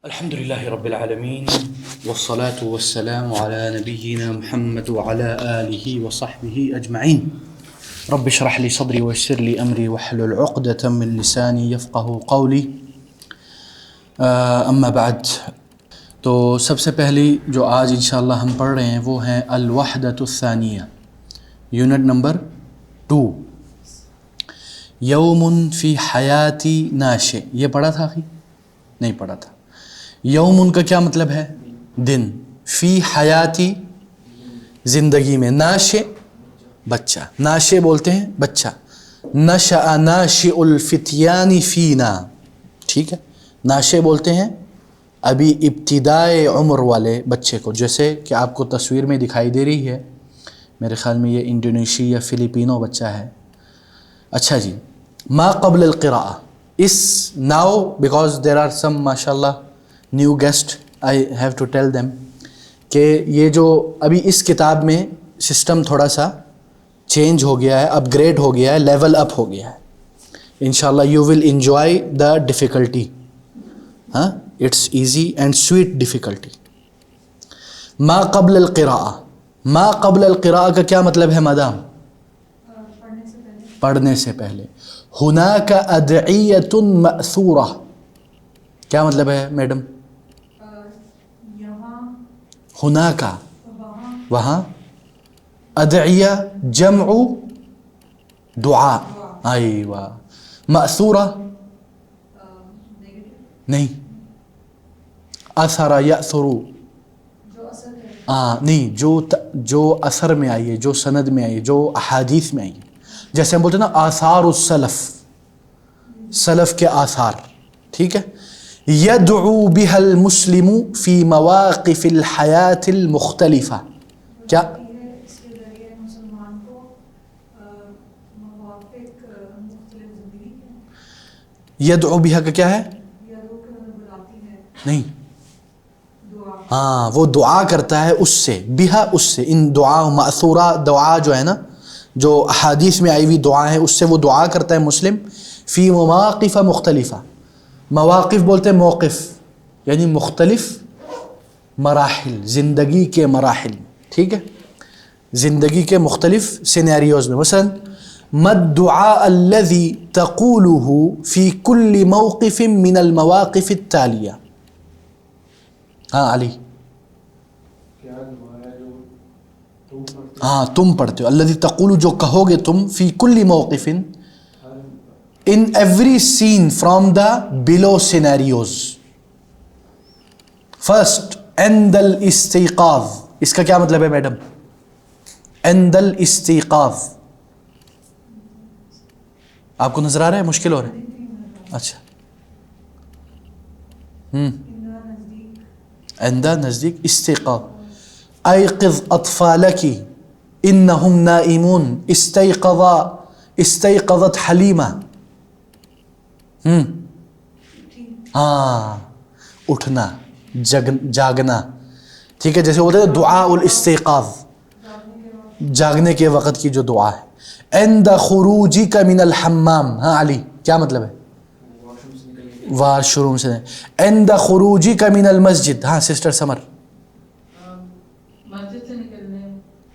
الحمد لله رب العالمين والصلاة والسلام على نبينا محمد وعلى آله وصحبه أجمعين. رب اشرح لي صدري ويسر لي أمري واحلل عقدة من لساني يفقه قولي. أما بعد، تو سب سے پہلی جو آج انشاءاللہ ہم پڑھ رہے ہیں وہ ہیں الوحدۃ الثانیہ، یونٹ نمبر 2. یوم فی حیاتی ناشئ، یہ پڑھا تھا آخری؟ نہیں پڑھا تھا. یوم کا کیا مطلب ہے؟ دن. فی حیاتی زندگی میں، ناشئ بچہ، ناشئ بولتے ہیں بچہ. نشأ ناشئ الفتیان فینا، ٹھیک ہے، ناشئ بولتے ہیں ابھی ابتدائے عمر والے بچے کو، جیسے کہ آپ کو تصویر میں دکھائی دے رہی ہے، میرے خیال میں یہ انڈونیشی یا فلیپینو بچہ ہے. اچھا جی، ما قبل القراءہ، اس now because there are some ماشاء اللہ new guest, I have to tell them کہ یہ جو ابھی اس کتاب میں سسٹم تھوڑا سا چینج ہو گیا ہے، اپ گریڈ ہو گیا ہے، لیول اپ ہو گیا ہے. انشاءاللہ you will enjoy the difficulty. ہاں، it's easy and sweet difficulty. ما قبل القراءہ، ما قبل القراءہ کا کیا مطلب ہے مدام؟ پڑھنے سے پہلے. ہناک ادعیۃ مأثورہ، کیا مطلب ہے میڈم؟ ہناک وہاں، ادعیہ جمع دعا، ایوہ. مأثورہ نہیں، اثر یأثر، نہیں، جو اثر میں آئی ہے، جو سند میں آئی ہے، جو احادیث میں آئی ہے. جیسے ہم بولتے ہیں نا آثار السلف، سلف کے آثار، ٹھیک ہے. یدعو بها المسلم فی مواقف الحیاة المختلفہ، کیا؟ یدعو بها کا کیا ہے؟ نہیں، ہاں، وہ دعا کرتا ہے اس سے، بہا اس سے، ان دعا مأثورہ دعا جو ہے نا، جو احادیث میں آئی ہوئی دعا ہے، اس سے وہ دعا کرتا ہے مسلم. فی مواقف مختلفہ، مواقف بولتے ہیں موقف، یعنی مختلف مراحل، زندگی کے مراحل، ٹھیک ہے، زندگی کے مختلف سینیریوز میں. مثلا ما الدعاء الذي تقوله في كل موقف من المواقف التالية. ہاں علی، ہاں تم پڑھتے ہو، الذي تقول، جو کہو گے تم، فی کل موقف، in every scene from the below scenarios. First, عند الاستيقاظ، اس کا کیا مطلب ہے میڈم؟ عند الاستيقاظ، آپ کو نظر آ رہا ہے؟ مشکل ہو رہا ہے؟ اچھا، عند نزدیک استيقاظ. ایقظ اطفالک انہم نائمون، استيقظت حلیمہ. ہاں، اٹھنا، جاگنا، ٹھیک ہے. جیسے بولتے ہیں دعاء الاستيقاظ، جاگنے کے وقت کی جو دعا ہے. عند خروجک من الحمام، ہاں علی کیا مطلب ہے؟ واش روم سے. عند خروجک من المسجد، ہاں سسٹر سمر، مسجد سے نکلنے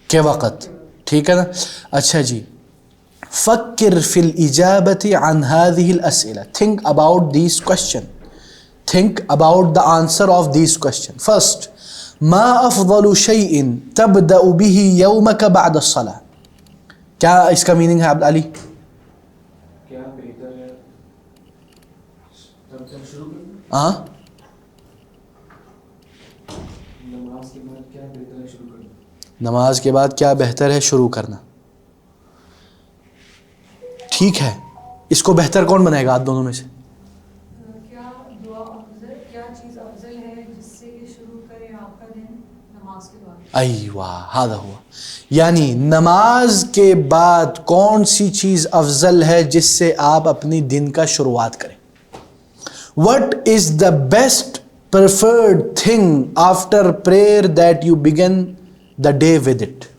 کے وقت، ٹھیک ہے نا. اچھا جی، فکر فی الاجابت عن هذه الاسئلہ، think about these question، think about the answer of these question. First، ما افضل شیء تبدأ به یومک بعد الصلاة، کیا اس کا میننگ ہے عبد علی؟ کیا بہتر ہے شروع کرنا؟ ہاں، نماز کے بعد کیا بہتر ہے شروع کرنا؟ نماز کے بعد کیا بہتر ہے شروع کرنا، ٹھیک ہے. اس کو بہتر کون بنائے گا آپ دونوں میں سے؟ کیا دعا افضل، کیا چیز افضل ہے جس سے یہ شروع کرے آپ کا دن نماز کے بعد؟ ایوہ، ہذا ہوا. یعنی نماز کے بعد کون سی چیز افضل ہے جس سے آپ اپنی دن کا شروعات کریں؟ What is the best preferred thing after prayer that you begin the day with it?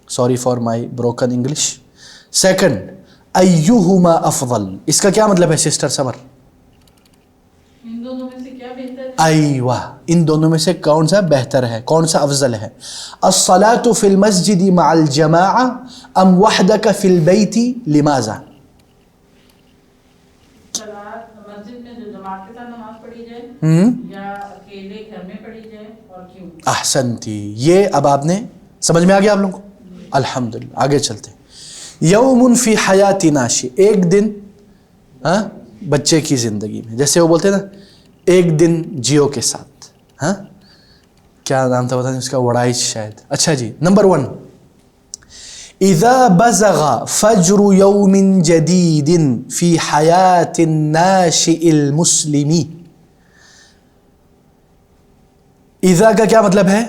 Sorry for my broken English. Second، ایہما افضل، اس کا کیا مطلب ہے سسٹر سمر؟ ان دونوں میں سے کیا بہتر ہے؟ ایوہ، ان دونوں میں سے کون سا بہتر ہے، کون سا افضل ہے؟ الصلاة فی المسجد مع الجماعہ ام وحدک فی البیت لماذا؟ صلاۃ مسجد میں جو جماعت کے ساتھ نماز پڑھی جائے یا اکیلے گھر میں پڑھی جائے اور کیوں؟ احسنتی، یہ اب آپ نے سمجھ میں آ گیا آپ لوگوں کو؟ الحمدللہ، آگے چلتے ہیں۔ یوم فی حیات ناشئ، ایک دن بچے کی زندگی میں، جیسے وہ بولتے ہیں نا ایک دن جیو کے ساتھ، کیا نام تھا پتہ نہیں اس کا، وڑائچ شاید۔ اچھا جی، نمبر 1، اذا بزغ فجر یوم جدید فی حیات الناشئ المسلم۔ اذا کا کیا مطلب ہے؟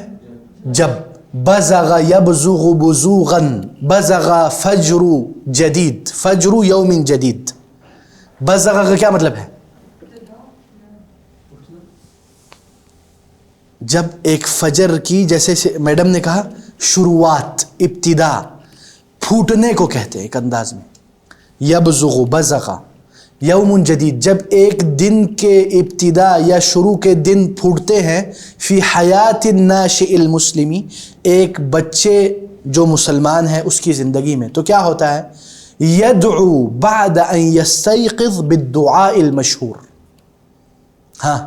جب، بزغ یبزغ بزوغا، بزغ فجر جدید، فجر یوم جدید، بزغ کا کیا مطلب ہے؟ جب ایک فجر کی، جیسے میڈم نے کہا شروعات، ابتدا، پھوٹنے کو کہتے ہیں ایک انداز میں، یبزغ، بزغ، یوم جدید، جب ایک دن کے ابتدا یا شروع کے دن پھوٹتے ہیں، فی حیات الناشئ المسلمی، ایک بچے جو مسلمان ہے اس کی زندگی میں، تو کیا ہوتا ہے؟ یدعو بعد ان یستیقظ بالدعاء المشہور۔ ہاں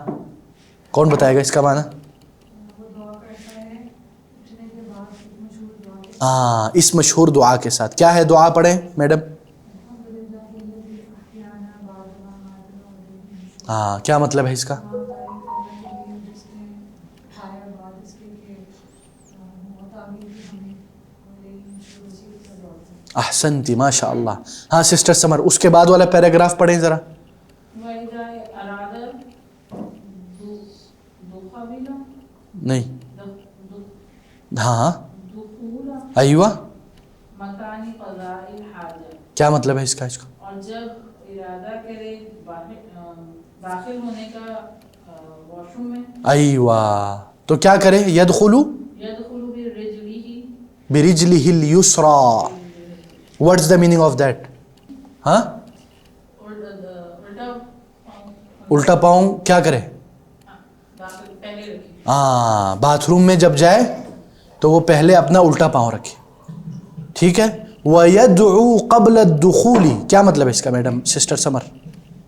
کون بتائے گا اس کا معنی؟ وہ دعا کرتا ہے اٹھنے کے بعد ایک مشہور دعا کے اس مشہور دعا کے ساتھ۔ کیا ہے دعا پڑھیں میڈم؟ کیا مطلب ہے اس کا؟ احسنتی، ماشاء اللہ۔ ہاں سسٹر سمر، اس کے بعد والا پیراگراف پڑھیں ذرا۔ نہیں، ہاں ایوہ، مکانی قضاء الحاجہ، کیا مطلب ہے اس کا؟ اور جب ارادہ کرے داخل ہونے کا واش روم میں، ایوہ، تو کیا کرے؟ یدخلو برجلہ الیسریٰ، what's the meaning of that? الٹا پاؤں کیا کرے؟ باتھ روم میں جب جائے تو وہ پہلے اپنا الٹا پاؤں رکھے، ٹھیک ہے۔ وَيَدْعُو قَبْلَ الدُّخُولِ، کیا مطلب ہے اس کا میڈم سسٹر سمر؟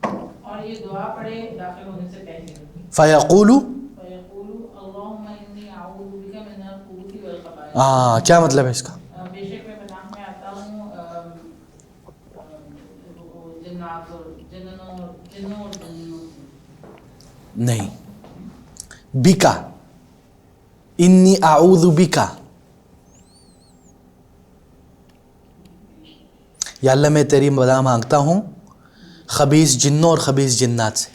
اور یہ دعا پڑھے داخل ہونے سے پہلے، فَيَقُولُ، اللہم انی اعوذ بک من الخبث والخبائث، کیا مطلب ہے اس کا؟ بے شک میں پناہ میں آتا ہوں جنات اور جنوں نہیں، بکا، انی اعوذ بکا، یا اللہ میں تیری پناہ مانگتا ہوں خبیث جنوں اور خبیث جنات سے،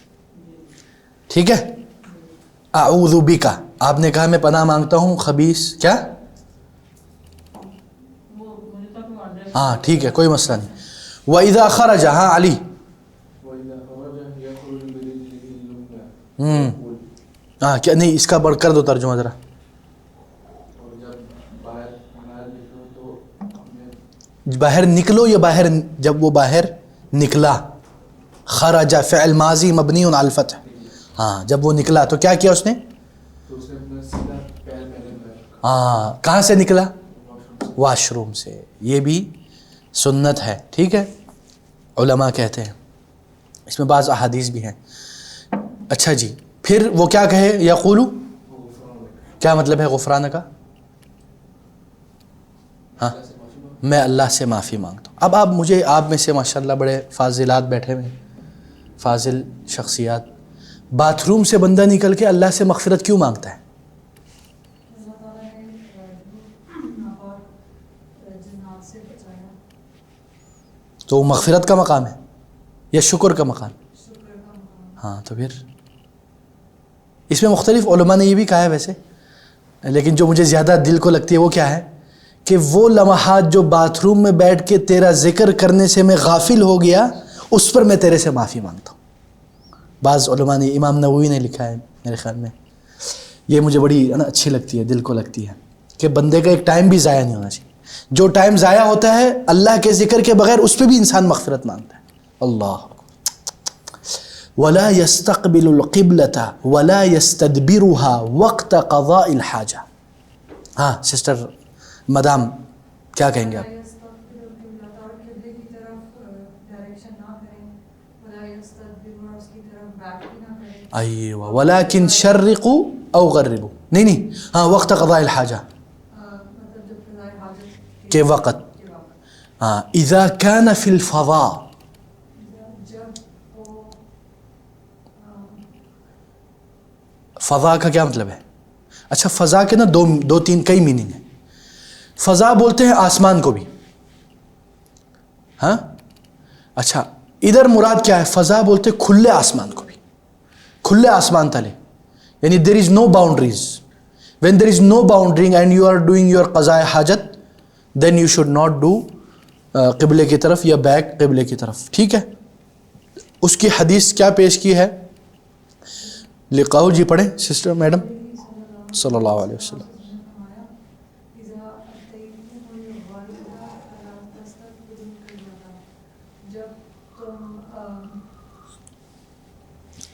ٹھیک ہے۔ اعوذ بکا، آپ نے کہا میں پناہ مانگتا ہوں خبیث، کیا؟ ٹھیک ہے، کوئی مسئلہ نہیں۔ وَإِذَا خَرَجَ، علی، کیا نہیں، اس کا بڑھ کر دو ترجمہ ذرا۔ باہر نکلو یا باہر، جب وہ باہر نکلا، خرج فعل ماضی مبنی علی الفتح، جب وہ نکلا تو کیا کیا اس نے؟ کہاں سے نکلا؟ واش روم سے، یہ بھی سنت ہے، ٹھیک ہے، علماء کہتے ہیں، اس میں بعض احادیث بھی ہیں۔ اچھا جی، پھر وہ کیا کہے؟ یقولو، کیا مطلب ہے غفرانہ کا؟ میں اللہ سے معافی مانگتا ہوں۔ اب آپ میں سے ماشاءاللہ بڑے فاضلات بیٹھے ہوئے، فاضل شخصیات، باتھ روم سے بندہ نکل کے اللہ سے مغفرت کیوں مانگتا ہے؟ تو وہ مغفرت کا مقام ہے یا شکر کا مقام؟ تو پھر اس میں مختلف علماء نے یہ بھی کہا ہے ویسے، لیکن جو مجھے زیادہ دل کو لگتی ہے وہ کیا ہے کہ وہ لمحات جو باتھ روم میں بیٹھ کے تیرا ذکر کرنے سے میں غافل ہو گیا، اس پر میں تیرے سے معافی مانگتا ہوں۔ بعض علماء نے، امام نووی نے لکھا ہے میرے خیال میں، یہ مجھے بڑی اچھی لگتی ہے، دل کو لگتی ہے کہ بندے کا ایک ٹائم بھی ضائع نہیں ہونا چاہیے۔ جو ٹائم ضائع ہوتا ہے اللہ کے ذکر کے بغیر، اس پہ بھی انسان مغفرت مانگتا ہے۔ اللہ، ولا يستقبل القبلة ولا يستدبرها وقت قضاء الحاجة. ہاں سسٹر مدام کیا کہیں گے آپ؟ ایوہ ولكن شرقوا او غربوا. نہیں ہاں وقت قضاء الحاجہ کے وقت. ہاں اذا كان في الفضاء. فضا کا کیا مطلب ہے؟ اچھا فضا کے نا دو تین کئی میننگ ہیں. فضا بولتے ہیں آسمان کو بھی. ہاں اچھا ادھر مراد کیا ہے؟ فضا بولتے ہیں کھلے آسمان کو بھی. کھلے آسمان تلے یعنی there is no boundaries. when there is no boundary and you are doing your قضاء حاجت then you should not do قبلے کی طرف یا بیک قبلے کی طرف. ٹھیک ہے. اس کی حدیث کیا پیش کی ہے؟ لقاؤ جی پڑھیں سسٹر میڈم. صلی اللہ علیہ وسلم.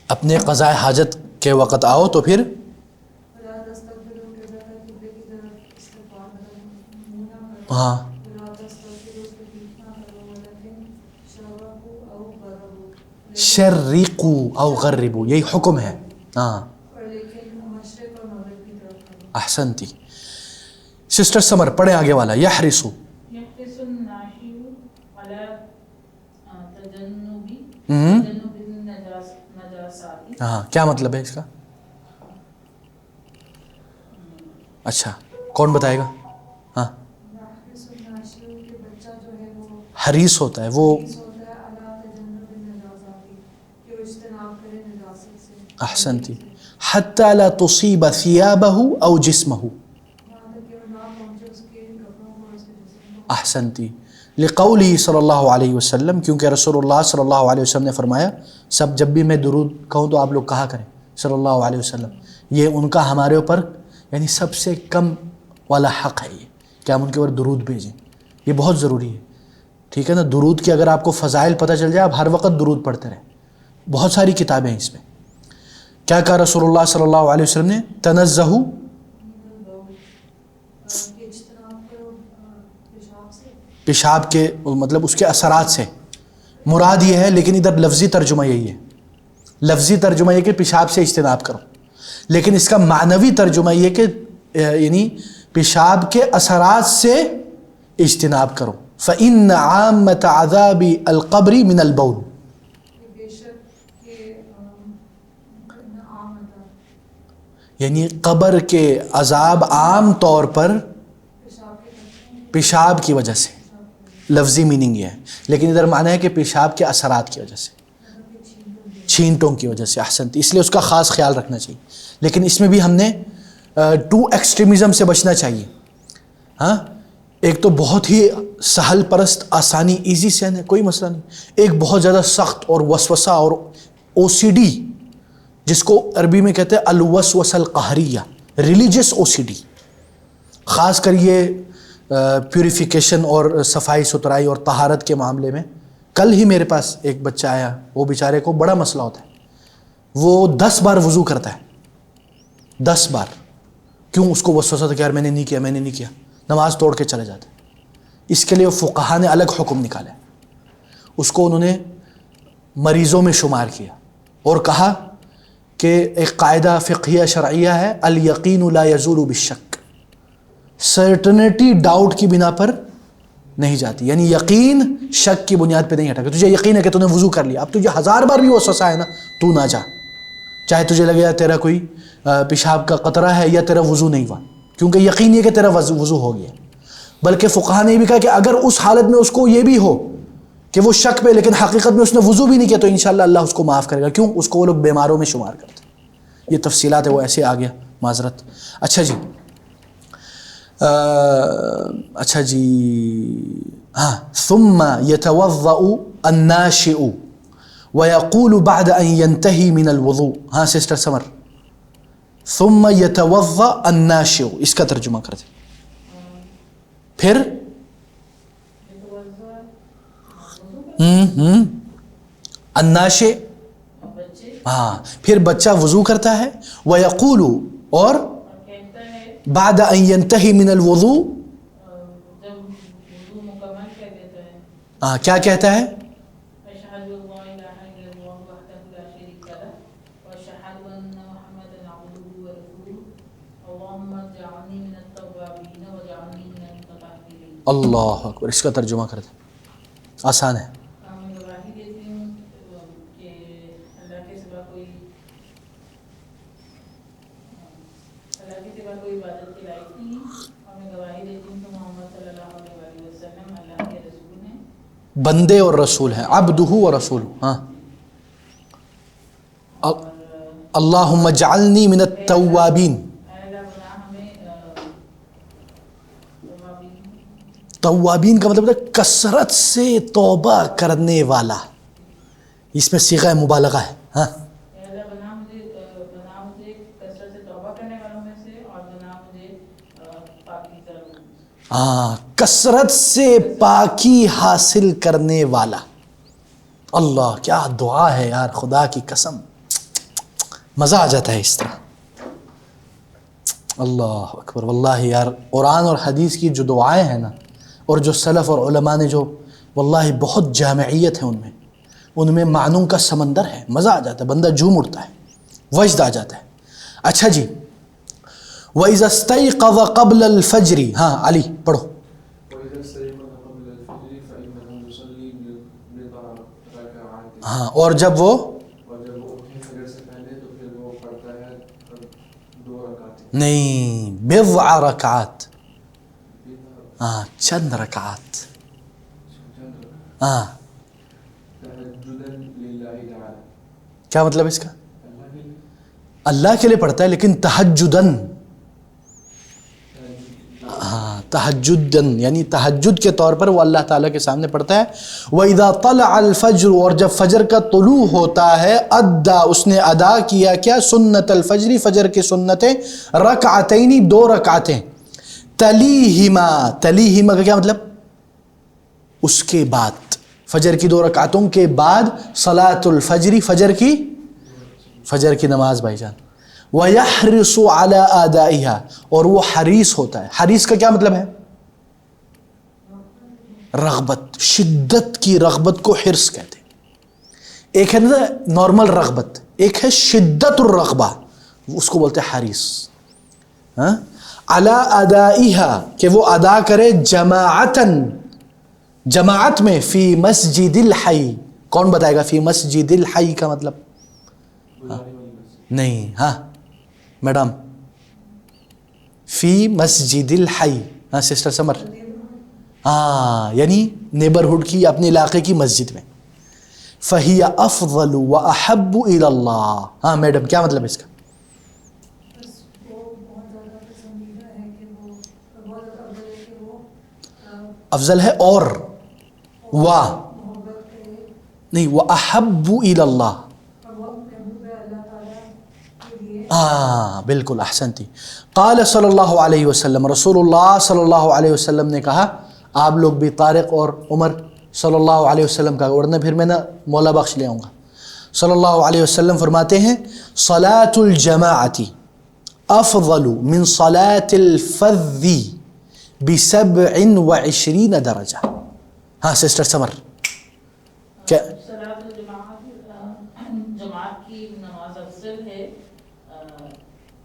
اپنے قضاء حاجت کے وقت آؤ تو پھر ہاں شرقو او غربو یہی حکم ہے. ہاں احسنتی. سسٹر سمر پڑھیں آگے والا. یحرسو ہاں کیا مطلب ہے اس کا؟ اچھا کون بتائے گا؟ ہاں حریص ہوتا ہے وہ. احسنتی. حتی لا تصیب ثیابہ او جسمہ. احسنتی. لقولی صلی اللہ علیہ وسلم کیونکہ رسول اللہ صلی اللہ علیہ وسلم نے فرمایا سب جب بھی میں درود کہوں تو آپ لوگ کہا کریں صلی اللہ علیہ وسلم. یہ ان کا ہمارے اوپر یعنی سب سے کم والا حق ہے یہ کہ ہم ان کے اوپر درود بھیجیں. یہ بہت ضروری ہے. ٹھیک ہے نا. درود کی اگر آپ کو فضائل پتہ چل جائے آپ ہر وقت درود پڑھتے رہیں. بہت ساری کتابیں ہیں اس میں. کیا کہا رسول اللہ صلی اللہ علیہ وسلم نے؟ تنزہو پیشاب کے مطلب اس کے اثرات سے مراد یہ ہے. لیکن ادھر لفظی ترجمہ یہی ہے. لفظی ترجمہ یہ کہ پیشاب سے اجتناب کرو. لیکن اس کا معنوی ترجمہ یہ کہ یعنی پیشاب کے اثرات سے اجتناب کرو. فإن عامة عذاب القبر من البول. یعنی قبر کے عذاب عام طور پر پیشاب کی وجہ سے. لفظی میننگ یہ ہے. لیکن ادھر معنی ہے کہ پیشاب کے اثرات کی وجہ سے چھینٹوں کی وجہ سے. احسنتی. اس لیے اس کا خاص خیال رکھنا چاہیے. لیکن اس میں بھی ہم نے ٹو ایکسٹریمزم سے بچنا چاہیے. ہاں ایک تو بہت ہی سہل پرست آسانی ایزی سین ہے کوئی مسئلہ نہیں. ایک بہت زیادہ سخت اور وسوسہ اور او سی ڈی جس کو عربی میں کہتے ہیں الوسوسہ القہریہ ریلیجس او سی ڈی. خاص کر یہ پیوریفیکیشن اور صفائی ستھرائی اور طہارت کے معاملے میں. کل ہی میرے پاس ایک بچہ آیا وہ بیچارے کو بڑا مسئلہ ہوتا ہے. وہ 10 بار وضو کرتا ہے 10 بار. کیوں؟ اس کو وسوسہ تھا کہ یار میں نے نہیں کیا نماز توڑ کے چلے جاتے. اس کے لیے فقہا نے الگ حکم نکالے. اس کو انہوں نے مریضوں میں شمار کیا اور کہا کہ ایک قاعدہ فقہیہ شرعیہ ہے الیقین لا یزول بالشک. سرٹنٹی ڈاؤٹ کی بنا پر نہیں جاتی. یعنی یقین شک کی بنیاد پہ نہیں ہٹا. کہ تجھے یقین ہے کہ تو نے وضو کر لیا اب تجھے 1000 بار بھی وسوسہ ہے نا تو نہ جا. چاہے تجھے لگے یا تیرا کوئی پیشاب کا قطرہ ہے یا تیرا وضو نہیں ہوا کیونکہ یقین یہ کہ تیرا وضو ہو گیا. بلکہ فقہا نے یہ بھی کہا کہ اگر اس حالت میں اس کو یہ بھی ہو کہ وہ شک پہ لیکن حقیقت میں اس نے وضو بھی نہیں کیا تو انشاءاللہ اللہ اس کو معاف کرے گا. کیوں؟ اس کو وہ لوگ بیماروں میں شمار کرتے ہیں. یہ تفصیلات ہے وہ ایسے آ گیا معذرت. اچھا جی ہاں ثم يتوضأ الناشئ ويقول بعد ان ينتهي من الوضوء. ہاں سسٹر سمر. ثم يتوضأ الناشئ اس کا ترجمہ کر دیں. پھر الناشئ ہاں پھر بچہ وضو کرتا ہے وَيَقُولُ اور کہتا ہے بعد ان ينتهي من الوضوء جب وضو مکمل کر دیتا ہے ہاں کیا کہتا ہے اشہد ان لا الہ الا اللہ وحدہ لا شریک لہ واشہد ان محمدا عبدہ ورسولہ اللہم اجعلنی من التوابین واجعلنی من المتطہرین. اللہ اکبر. اس کا ترجمہ کر دیں, آسان ہے. میں گواہی دیتی ہوں کہ اللہ کے سوا کوئی عبادت کے لائق نہیں ہے, اور میں گواہی دیتی ہوں کہ محمد صلی اللہ علیہ وسلم اللہ کے رسول ہیں, بندے اور رسول ہیں. عبدہ و رسول. ہاں اللہم اجعلنی من التوابین. توابین کا مطلب ہے کثرت سے توبہ کرنے والا. اس میں صیغہ مبالغہ ہے. ہاں بنا مجھے کثرت سے توبہ کرنے والوں میں سے, اور بنا مجھے پاکی کی طرف. ہاں کثرت سے پاکی حاصل کرنے والا. اللہ کیا دعا ہے یار, خدا کی قسم مزہ آ جاتا ہے اس طرح. اللہ اکبر. واللہ یار قرآن اور حدیث کی جو دعائیں ہیں نا, اور جو سلف اور علماء نے جو, واللہ بہت جامعیت ہے ان میں معنوں کا سمندر ہے. مزہ آ جاتا ہے, بندہ جھوم اٹھتا ہے, وجد آ جاتا ہے. اچھا جی, وَإِذَا اسْتَيْقَظَ قَبْلَ الْفَجْرِ. ہاں علی پڑھو. ہاں اور جب وہ نہیں بضع رکعات, ہاں چند رکعات. ہاں کیا مطلب اس کا؟ اللہ کے لیے پڑھتا ہے لیکن تہجدن. ہاں تہجدن یعنی تہجد کے طور پر وہ اللہ تعالیٰ کے سامنے پڑھتا ہے. وَإِذَا طَلَعَ الْفَجْرُ اور جب فجر کا طلوع ہوتا ہے, ادا اس نے ادا کیا کیا سنت الفجر فجر کی سنتیں, رکعتین دو رکعتیں, تلیہما تلیہما کا کیا مطلب اس کے بعد, فجر کی دو رکعتوں کے بعد صلاۃ الفجر فجر کی نماز بھائی جان. وَيَحْرِصُ عَلَىٰ آدَائِهَا اور وہ حریص ہوتا ہے. حریص کا کیا مطلب ہے؟ رغبت, شدت کی رغبت کو حرص کہتے ہیں. ایک ہے نا نارمل رغبت, ایک ہے شدت الرغبہ, اس کو بولتے ہیں حریص. ہاں عَلَىٰ آدَائِهَا کہ وہ ادا کرے جماعتاً جماعت میں, فی مسجد الحی. کون بتائے گا فی مسجد الحی کا مطلب؟ نہیں, ہاں میڈم فی مسجد الحی. ہاں سسٹر سمر, ہاں یعنی نیبرہڈ کی, اپنے علاقے کی مسجد میں. فہی افضل واحب الی اللہ. ہاں میڈم کیا مطلب اس کا؟ بس وہ بہت زیادہ پسندیدہ ہے کہ وہ بہت زیادہ افضل ہے کہ وہ افضل ہے اور وا محبت کرے نہیں واحب الی اللہ. اور وہ محبوب ہے اللہ تعالیٰ کے لیے. ہاں بالکل احسنتی. قال صلی اللہ علیہ وسلم, رسول اللہ صلی اللہ علیہ وسلم نے کہا, آپ لوگ بھی طارق اور عمر صلی اللہ علیہ وسلم کا, ورنہ پھر میں نا مولا بخش لے آؤں گا. صلی اللہ علیہ وسلم فرماتے ہیں صلاۃ الجماعت افضل من صلاۃ الفذ ب27 درجہ. ہاں سسٹر سمر کیا؟ صلاۃ جماعت کی نماز افضل ہے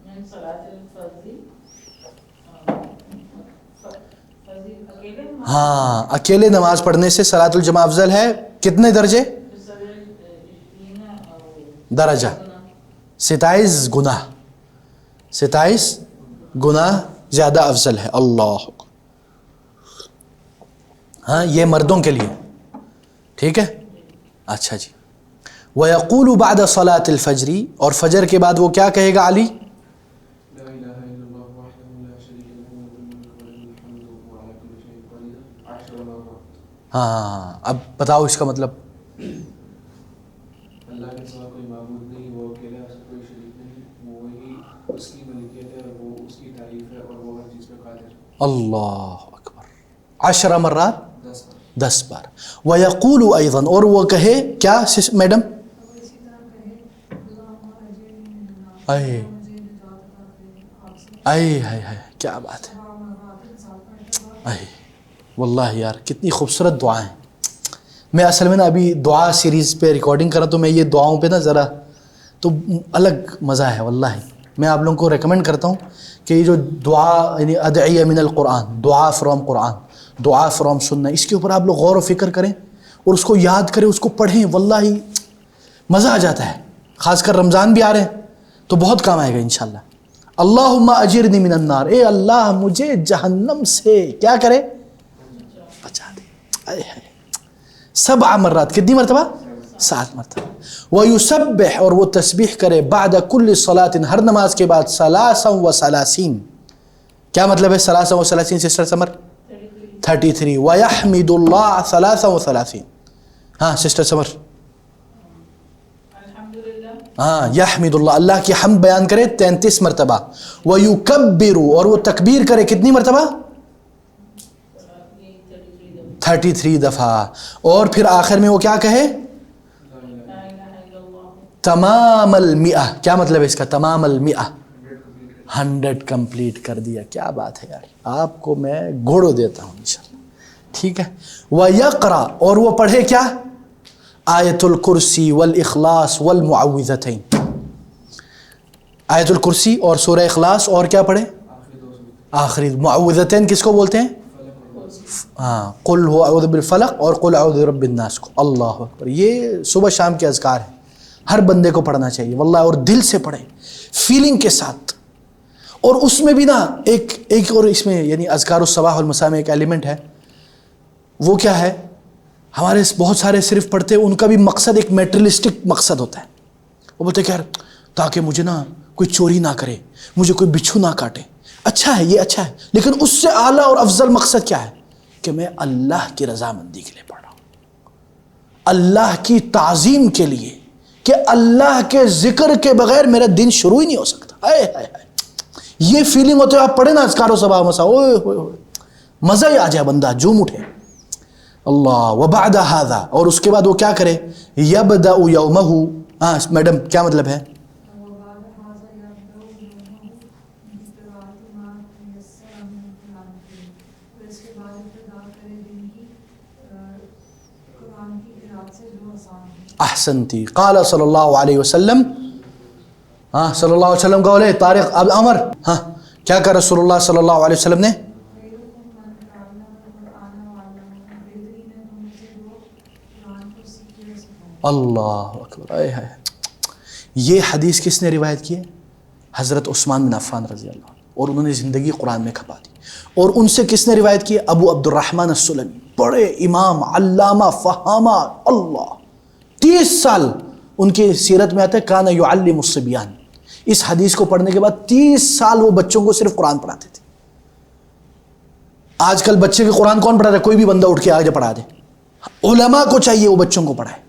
من صلاۃ الفرض. ہاں اکیلے نماز پڑھنے سے صلاۃ الجماع افضل ہے. کتنے درجے؟ درجہ 27 گنا, 27 گنا زیادہ افضل ہے. اللہ, ہاں یہ مردوں کے لیے ٹھیک ہے. اچھا جی. وَيَقُولُ بَعْدَ صَلَاةِ الْفَجْرِ اور فجر کے بعد وہ کیا کہے گا علی؟ ہاں اب بتاؤ اس کا مطلب. اللہ کے سوا کوئی معبود نہیں, وہ اکیلا ہے, اس کا کوئی شریک نہیں, وہی اس کی ملکیت ہے, وہ اس کی تعریف ہے, اور وہ ہر چیز پہ قادر ہے. اللہ اکبر. 10 مرات 10 بار. وَيَقُولُ أَيْضًا اور وہ کہے کیا میڈم؟ وہ اسی طرح کہے اے مجھے نجات عطا کرے آپ سے اے ہائے ہائے کیا بات ہے. اے واللہ یار کتنی خوبصورت دعائیں. میں اصل میں نا ابھی دعا سیریز پہ ریکارڈنگ کر رہا تو میں یہ دعاؤں پہ نا ذرا تو الگ مزہ ہے واللہ. میں آپ لوگوں کو ریکمینڈ کرتا ہوں کہ یہ جو دعا یعنی ادعیہ من القرآن، دعا فرام قرآن، دعا فرام سنہ، اس کے اوپر آپ لوگ غور و فکر کریں اور اس کو یاد کریں، اس کو پڑھیں، واللہ مزہ آ جاتا ہے. خاص کر رمضان بھی آ رہے ہیں تو بہت کام آئے گا انشاءاللہ. اللہم اجرنی من النار، اے اللہ مجھے جہنم سے کیا کرے؟ بچا دے. اے ہائے 7 مرات، کتنی مرتبہ؟ 7 مرتبہ. وَيُسَبِّحْ، اور وہ تسبیح کرے، بعد کل صلاۃ، ہر نماز کے بعد، 33 کیا مطلب ہے 33 سسٹر سمر؟ 33. وَيَحْمِدُ اللَّهَ 33. ہاں سسٹر سمر؟ ہاں یحمد اللہ، اللہ کی حمد بیان کرے 33 مرتبہ. وَيُكَبِّرُ، اور وہ تکبیر کرے کتنی مرتبہ؟ 33 دفعہ. اور پھر آخر میں وہ کیا کہے؟ تمام المئہ. کیا مطلب ہے اس کا تمام المئہ؟ 100 کمپلیٹ کر دیا. کیا بات ہے یار، آپ کو میں گھوڑو دیتا ہوں انشاءاللہ. ٹھیک ہے. وَيَقْرَأ، اور وہ پڑھے کیا؟ آیت الکرسی والاخلاص والمعوذتین. آیت الکرسی اور سورہ اخلاص، اور کیا پڑھے؟ آخری معوذتین کس کو بولتے ہیں؟ ہاں قل هو اعوذ بالفلق اور قل اعوذ برب الناس کو. اللہ اکبر. یہ صبح شام کے اذکار ہیں، ہر بندے کو پڑھنا چاہیے واللہ، اور دل سے پڑھے، فیلنگ کے ساتھ. اور اس میں بھی نا ایک اور اس میں یعنی اذکار الصباح والمساء میں ایک ایلیمنٹ ہے. وہ کیا ہے؟ ہمارے بہت سارے صرف پڑھتے ہیں، ان کا بھی مقصد ایک میٹریلسٹک مقصد ہوتا ہے. وہ بولتے کہ یار تاکہ مجھے نا کوئی چوری نہ کرے، مجھے کوئی بچھو نہ کاٹے. اچھا ہے، یہ اچھا ہے، لیکن اس سے اعلیٰ اور افضل مقصد کیا ہے؟ کہ میں اللہ کی رضامندی کے لیے پڑھ رہا ہوں، اللہ کی تعظیم کے لیے، کہ اللہ کے ذکر کے بغیر میرا دن شروع ہی نہیں ہو سکتا. یہ فیلنگ ہوتے ہوئے آپ پڑھیں نا اذکار و صباح مساء، اوئے ہوئے ہوئے مزہ ہی آ جائے، بندہ جھوم اٹھے. اللہ. وبعد هذا، اور اس کے بعد وہ کیا کرے؟ یبدأ یومہ. ہاں میڈم کیا مطلب ہے؟ احسنتی. قال صلی اللہ علیہ وسلم، ہاں صلی اللہ علیہ وسلم کا بولے طارق اب عمر، ہاں کیا کہا رسول اللہ صلی اللہ علیہ وسلم نے؟ اللہ اکبر. یہ حدیث کس نے روایت کی ہے؟ حضرت عثمان بن عفان رضی اللہ عنہ، اور انہوں نے زندگی قرآن میں کھپا دی. اور ان سے کس نے روایت کی ہے؟ ابو عبد الرحمن السلمی، بڑے امام علامہ فہامہ. اللہ 30 سال ان کی سیرت میں آتا ہے کان یعلم الصبیان. اس حدیث کو پڑھنے کے بعد 30 سال وہ بچوں کو صرف قرآن پڑھاتے تھے. آج کل بچے کے قرآن کون پڑھاتا ہے؟ کوئی بھی بندہ اٹھ کے آگے پڑھا دے. علماء کو چاہیے وہ بچوں کو پڑھائے.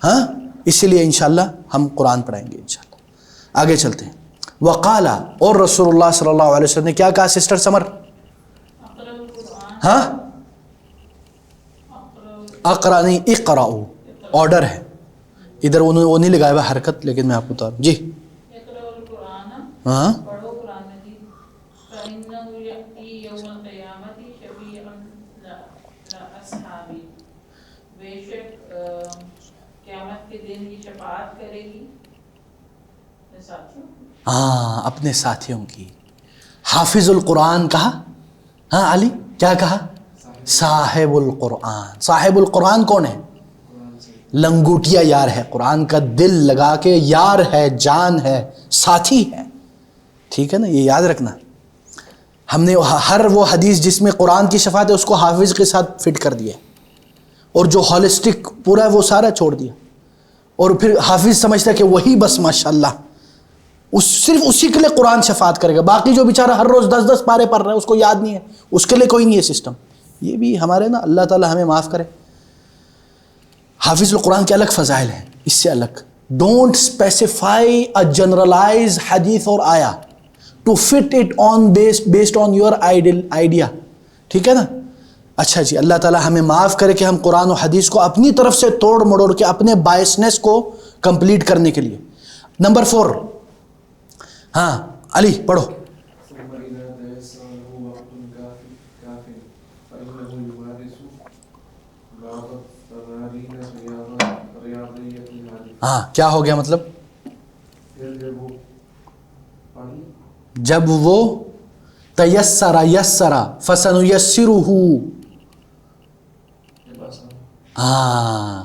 ہاں اسی لیے انشاءاللہ ہم قرآن پڑھائیں گے انشاءاللہ. آگے چلتے ہیں. وقال، اور رسول اللہ صلی اللہ علیہ وسلم نے کیا کہا سسٹر سمر؟ ہاں اقرا نہیں، اقرأوا آرڈر ہے ادھر، وہ نہیں لگایا ہوا حرکت، لیکن میں آپ کو بتا رہا ہوں جی. ہاں ہاں اپنے ساتھیوں کی. حافظ القرآن کہا. ہاں علی کیا کہا؟ صاحب القرآن. صاحب القرآن کون ہے؟ لنگوٹیا یار ہے، قرآن کا دل لگا کے یار ہے، جان ہے، ساتھی ہے. ٹھیک ہے نا، یہ یاد رکھنا. ہم نے ہر وہ حدیث جس میں قرآن کی شفاعت ہے اس کو حافظ کے ساتھ فٹ کر دیا، اور جو ہالسٹک پورا ہے وہ سارا چھوڑ دیا. اور پھر حافظ سمجھتا ہے کہ وہی بس ماشاءاللہ صرف اسی کے لیے قرآن شفاعت کرے گا، باقی جو بیچارہ ہر روز 10 پارے پڑھ رہا ہے اس کو یاد نہیں ہے، اس کے لیے کوئی نہیں ہے سسٹم. یہ بھی ہمارے نا اللہ تعالی ہمیں معاف کرے. حافظ القرآن کے الگ فضائل ہیں، اس سے الگ. ڈونٹ اسپیسیفائی اے جنرلائز حدیث اور آیا to fit it on based on your idea. ٹھیک ہے نا. اچھا جی، اللہ تعالی ہمیں معاف کرے کہ ہم قرآن و حدیث کو اپنی طرف سے توڑ مڑوڑ کے اپنے بائسنس کو کمپلیٹ کرنے کے لیے. نمبر 4 ہاں علی پڑھو. ثم إذا تيسر له وقت كاف فإنه يمارس بعض التمارين الرياضية الهادفة. ہاں کیا ہو گیا مطلب؟ پھر جب وہ تیسر یسر فسنیسرہ، ہاں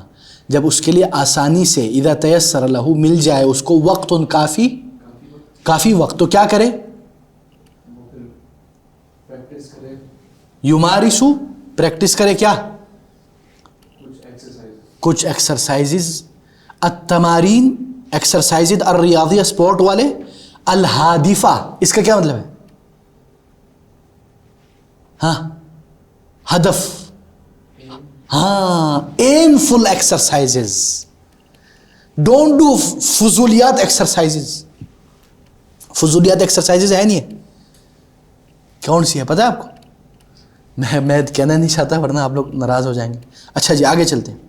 جب اس کے لیے آسانی سے اذا تیسر لہ مل جائے اس کو وقت کافی وقت، تو کیا کرے؟ پریکٹس کرے، یمارسو پریکٹس کرے کیا؟ کچھ کچھ ایکسرسائزز، التمارین ایکسرسائزز الریاضی اسپورٹ والے، الہادفہ اس کا کیا مطلب ہے؟ ہاں ہدف، ہاں aim full exercises, don't do فضولیات ایکسرسائزز. فضولیات ایکسرسائزز ہے نہیں ہے، کون سی ہے پتہ ہے آپ کو؟ میں کہنا نہیں چاہتا ورنہ آپ لوگ ناراض ہو جائیں گے. اچھا جی آگے چلتے ہیں.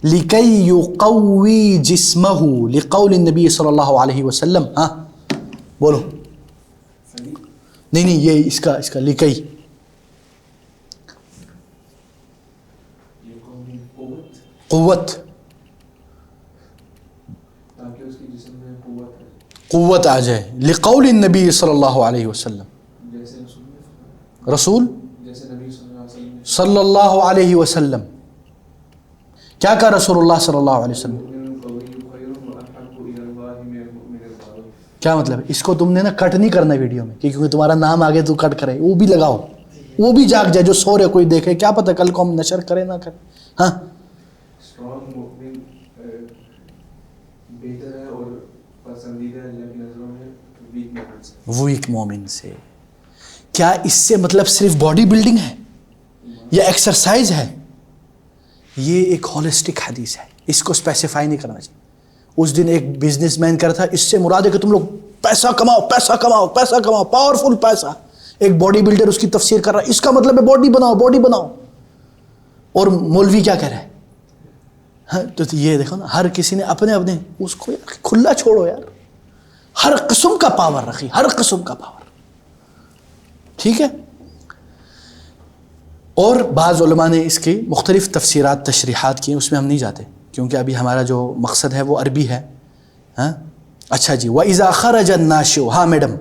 لِكَيْ يُقَوِّي جِسْمَهُ لِقَوْلِ النبی صلی اللہ علیہ وسلم. ہاں بولو. نہیں یہ اس کا لِكَيْ قوت، تاکہ اس کے جسم میں قوت آ جائے. لقول النبی صلی اللہ علیہ وسلم، جیسے رسول جیسے نبی صلی اللہ علیہ وسلم کیا کہا رسول اللہ صلی اللہ علیہ وسلم؟ کیا مطلب ہے؟ اس کو تم نے نا کٹ نہیں کرنا ویڈیو میں، کیونکہ تمہارا نام آگے تو کٹ کرے، وہ بھی لگاؤ، وہ بھی جاگ جائے جو سو رہے کوئی دیکھے، کیا پتہ کل کو ہم نشر کرے نہ کرے. ہاں اسٹرانگ مومن بہتر ہے اور پسندیدہ اللہ کی نظروں میں ویک مومن سے. ویک مومن سے کیا اس سے مطلب صرف باڈی بلڈنگ ہے یا ایکسرسائز ہے؟ یہ ایک ہولسٹک حدیث ہے، اس کو اسپیسیفائی نہیں کرنا چاہیے. اس دن ایک بزنس مین کر تھا اس سے مراد ہے کہ تم لوگ پیسہ کماؤ پیسہ کماؤ پیسہ کماؤ، پاورفل پیسہ. ایک باڈی بلڈر اس کی تفسیر کر رہا ہے، اس کا مطلب ہے باڈی بناؤ باڈی بناؤ. اور مولوی کیا کہہ رہا ہے؟ ہاں تو یہ دیکھو نا، ہر کسی نے اپنے اس کو کھلا چھوڑو یار. ہر قسم کا پاور رکھی، ہر قسم کا پاور. ٹھیک ہے. اور بعض علماء نے اس کی مختلف تفسیرات تشریحات کی، اس میں ہم نہیں جاتے کیونکہ ابھی ہمارا جو مقصد ہے وہ عربی ہے. ہاں اچھا جی. وَإِذَا خَرَجَ النَّاشِئُ. ہاں میڈم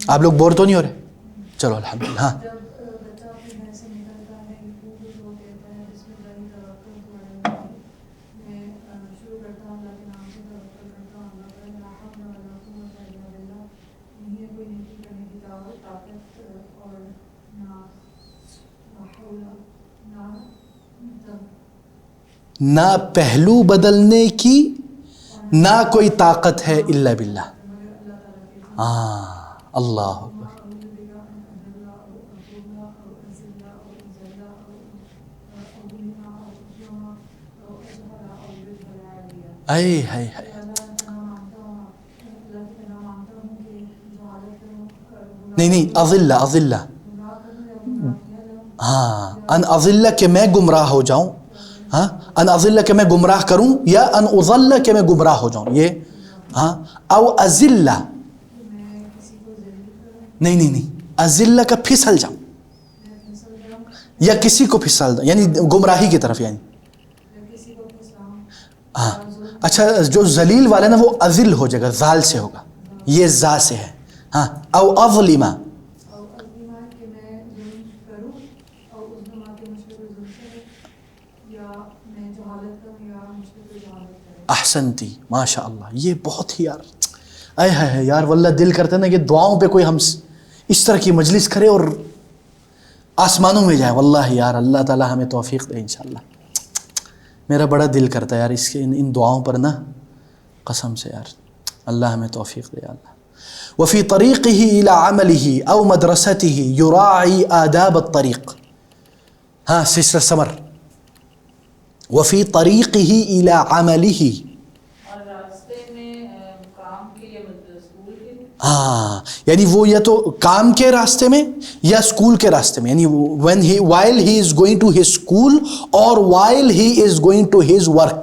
آپ لوگ بور تو نہیں ہو رہے؟ چلو الحمدللہ. ہاں نہ پہلو بدلنے کی نہ کوئی طاقت ہے الا باللہ. ہاں اللہ اکبر. اے ہائے ہائے. نہیں اضلہ ہاں ان اضلہ کہ میں گمراہ ہو جاؤں، ہاں ان اضلہ کہ میں گمراہ کروں، یا ان اضل کہ میں گمراہ ہو جاؤں. یہ ہاں او ازلہ نہیں ازلہ کا پھسل جاؤں یا کسی کو پھسل دو، یعنی گمراہی کی طرف. یعنی ہاں اچھا جو ذلیل والا نا وہ ازل ہو جائے گا، زال سے ہوگا، یہ زا سے ہے. ہاں او اظلمہ احسنتی ماشاء اللہ. یہ بہت ہی یار اے ہے یار واللہ دل کرتا ہے نا کہ دعاؤں پہ کوئی ہم اس طرح کی مجلس کرے اور آسمانوں میں جائے. واللہ یار اللہ تعالی ہمیں توفیق دے انشاءاللہ. میرا بڑا دل کرتا ہے یار اس کے ان دعاؤں پر نا، قسم سے یار اللہ ہمیں توفیق دے اللہ. وفي طريقه إلى عمله أو مدرسته يراعي آداب الطريق. ها سسر سمر. وفي طريقه إلى عمله، ہاں یعنی وہ یا تو کام کے راستے میں یا اسکول کے راستے میں، یعنی while he is going to his school or while he is going to his work.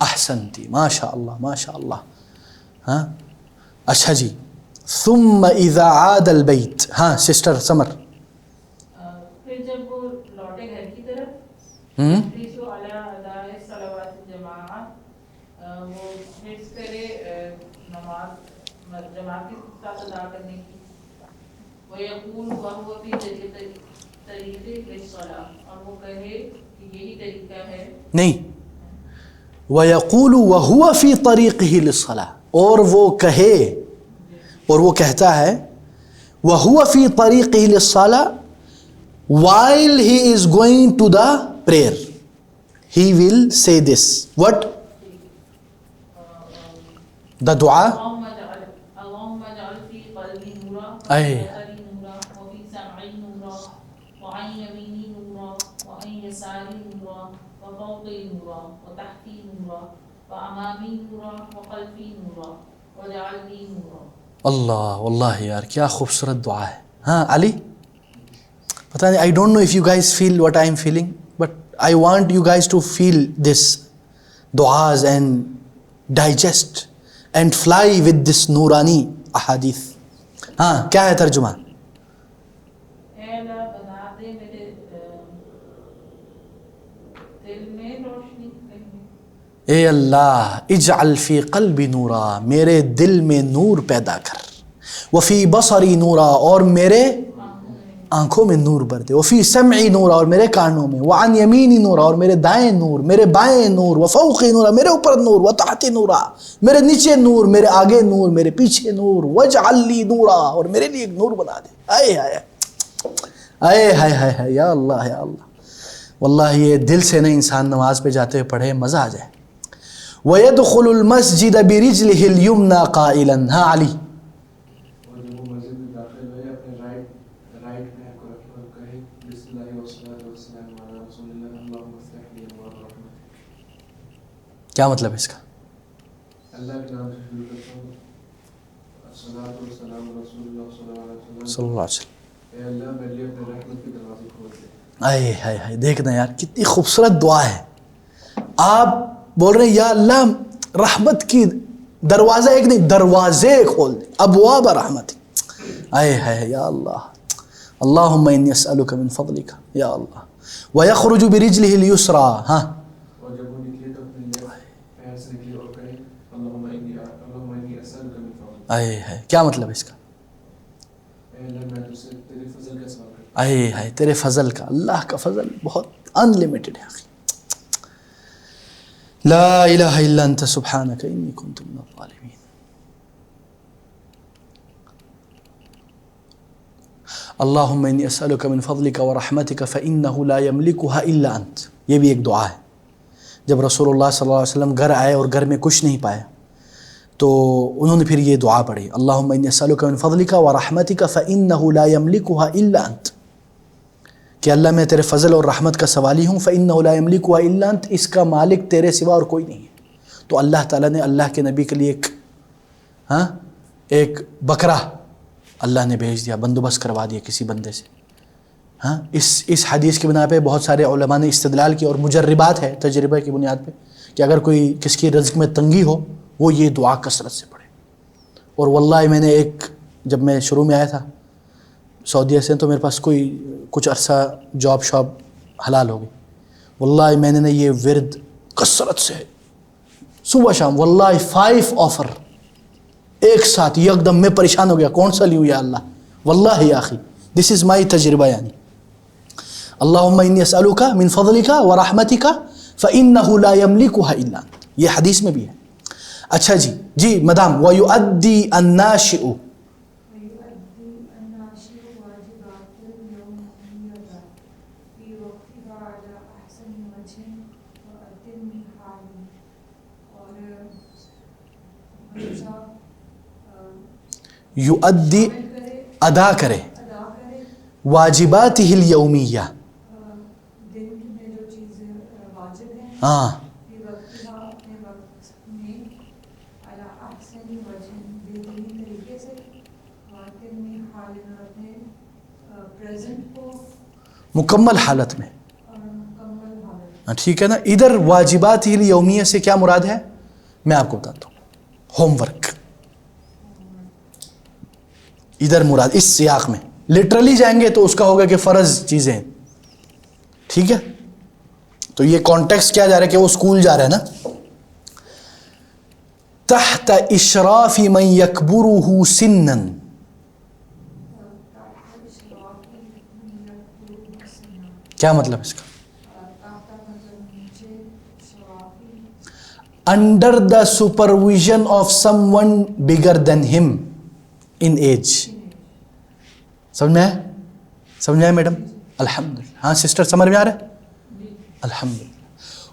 احسنتی، ماشاء اللہ ماشاء اللہ. ہاں اچھا جی. ثم اذا عاد البیت. ہاں سسٹر سمر. پھر جب وہ لوٹے گھر کی طرف جو علی اداء صلوات الجماعت، وہ حرص کرے نماز جماعت کے ساتھ ادا کرنے کی. وَيَقُولُ وَهُوَ فِي طَرِيقِهِ لِلصَّلَاةِ، اور وہ کہے کہ یہی طریقہ ہے. نہیں، وَيَقُولُ وَهُوَ فِي طَرِيقِهِ لِلصَّلَاةِ، اور وہ کہے اور وہ کہتا ہے وَهُوَ فِي طَرِيقِهِ لِلصَّلَاةِ while he is going to the prayer he will say this. What? The dua. اللهم اجعل في قلبي نورا أي. وفي بصري نورا وفي سمعي نورا وعن يميني نورا وعن يساري نورا وفوقي نورا وتحتي نورا وأمامي نورا وخلفي نورا واجعلني نورا. اللہ واللہ یار کیا خوبصورت دعا ہے. ہاں علی پتہ نہیں, I don't know if you guys feel what I am feeling, but I want you guys to feel this du'as and digest and fly with this نورانی احادیث. ہاں کیا ہے ترجمہ؟ اے اللہ بنا دے میرے دل میں روشنی. اے اللہ اجعل فی قلبی نورا, میرے دل میں نور پیدا کر. وفی بصری نورا, اور میرے آنکھوں میں نور بھر دے. وفی سمعی نورا, اور میرے کانوں میں. وعن یمینی نورا, اور میرے دائیں نور, میرے بائیں نور. وفوقی نورا, میرے اوپر نور. وتحت نورا, میرے نیچے نور, میرے آگے نور, میرے پیچھے نور. واجعل لی نورا, اور میرے لیے ایک نور بنا دے. آئے ہائے آئے ہائے ہائے ہائے یا اللہ یا اللہ. واللہ یہ دل سے نہیں انسان نماز پہ جاتے ہوئے پڑھے مزہ آ جائے. وَيَدْخُلُ الْمَسْجِدَ بِرِجْلِهِ الْيُمْنَى قَائِلًا. ہاں علی. اور جب وہ مسجد میں داخل ہوئے اپنے رائٹ پیر کو رکھے اور کہے بسم اللہ والصلاۃ والسلام علی رسول اللہ اللہم افتح لی ابواب رحمتک. کیا مطلب ہے اس کا؟ اللہ کے نام سے شروع کرتا ہوں, الصلاۃ والسلام علی رسول اللہ صلی اللہ علیہ وسلم. صلی اللہ علیہ وسلم. اے اللہ میرے لیے اپنے رحمت کے دروازے کھول دے. آئے ہائے ہائے, دیکھنا یار کتنی خوبصورت دعا ہے. آپ بول رہے ہیں یا اللہ رحمت کی دروازہ ایک نہیں دروازے کھول دے, ابواب رحمت. آئے ہائے یا اللہ. اللہم انی اسألک من فضلک یا اللہ. ویخرج برجلہ الیسری. ہاں اور جب وہ نکلے تو اپنے لیفٹ پیر سے نکلے اور کہے اللہم انی اسألک من فضلک. آئے ہائے, کیا مطلب ہے اس کا؟ اے اللہ میں تجھ سے تیرے فضل کا سوال کرتا آئے ہائے تیرے فضل کا. اللہ کا فضل بہت انلمیٹڈ ہے. لا الہ الا انت سبحانک انی کنت من الظالمین. اللہم انی اسألک من فضلک ورحمتک فإنہ لا یملکها الا انت. یہ بھی ایک دعا ہے. جب رسول اللہ صلی اللہ علیہ وسلم گھر آئے اور گھر میں کچھ نہیں پایا تو انہوں نے پھر یہ دعا پڑھی, اللہم انی اسألک من فضلک ورحمتک فإنہ لا یملکها الا انت, کہ اللہ میں تیرے فضل اور رحمت کا سوالی ہوں. فإنہ لا یملکها الا انت, اس کا مالک تیرے سوا اور کوئی نہیں ہے. تو اللہ تعالیٰ نے اللہ کے نبی کے لیے ایک بکرا اللہ نے بھیج دیا, بندوبست کروا دیا کسی بندے سے. اس حدیث کی بنا پہ بہت سارے علماء نے استدلال کی, اور مجربات ہے تجربہ کی بنیاد پہ, کہ اگر کوئی کس کی رزق میں تنگی ہو وہ یہ دعا کثرت سے پڑھے. اور واللہ میں نے جب میں شروع میں آیا تھا سعودیہ سے, تو میرے پاس کچھ عرصہ جاب شاب حلال ہو گئی. واللہ میں نے یہ ورد کثرت سے صبح شام, واللہ 5 آفر ایک ساتھ یک دم. میں پریشان ہو گیا کون سا لیوں یا اللہ. واللہ یا اخی دس از مائی تجربہ. یعنی اللہم انی اسألک من فضلک ورحمتک فإنہ لا یملکها الا انت, یہ حدیث میں بھی ہے. اچھا جی مدام. وَيُؤَدِّي النَّاشِئُ یؤدی ادا کرے واجباتہ الیومیہ. دن میں جو چیزیں واجب ہیں ہاں اپنے وقت میں علی احسن وجہ بہترین طریقے سے, اور میں حالن اپنے پریزنٹ کو مکمل حالت میں. اور مکمل حالت. ٹھیک ہے نا. ادھر واجبات الیومیہ سے کیا مراد ہے میں آپ کو بتاتا ہوں. ہوم ورک ادھر مراد اس سیاق میں. لٹرلی جائیں گے تو اس کا ہوگا کہ فرض چیزیں. ٹھیک ہے, تو یہ کانٹیکسٹ کیا جا رہا ہے کہ وہ اسکول جا رہا ہے نا. تحت اشراف من یکبرہ سنا, کیا مطلب اس کا؟ Under the supervision of someone bigger than him in age. سمجھ میں آیا؟ سمجھ میں آیا میڈم؟ الحمد للہ. ہاں سسٹر سمجھ میں آ رہا ہے؟ الحمد للہ.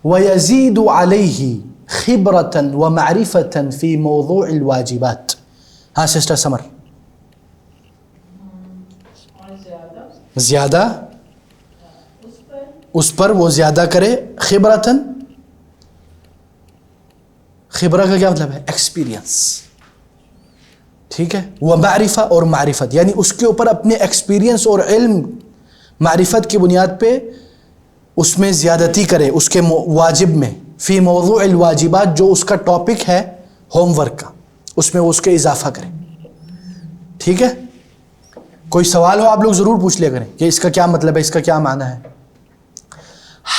وَيَزِيدُ عَلَيْهِ خِبْرَةً وَمَعْرِفَةً فِي مَوْضُوعِ الْوَاجِبَاتِ. ہاں سسٹر سمر. زیادہ اس پر وہ زیادہ کرے. خبرتاً, خبرہ کا کیا مطلب ہے؟ ایکسپیرینس. ٹھیک ہے. وہ معرفہ اور معرفت, یعنی اس کے اوپر اپنے ایکسپیرینس اور علم معرفت کی بنیاد پہ اس میں زیادتی کرے اس کے واجب میں. فی موضوع الواجبات, جو اس کا ٹاپک ہے ہوم ورک کا, اس میں اس کے اضافہ کرے. ٹھیک ہے. کوئی سوال ہو آپ لوگ ضرور پوچھ لیا کریں کہ اس کا کیا مطلب ہے, اس کا کیا معنی ہے.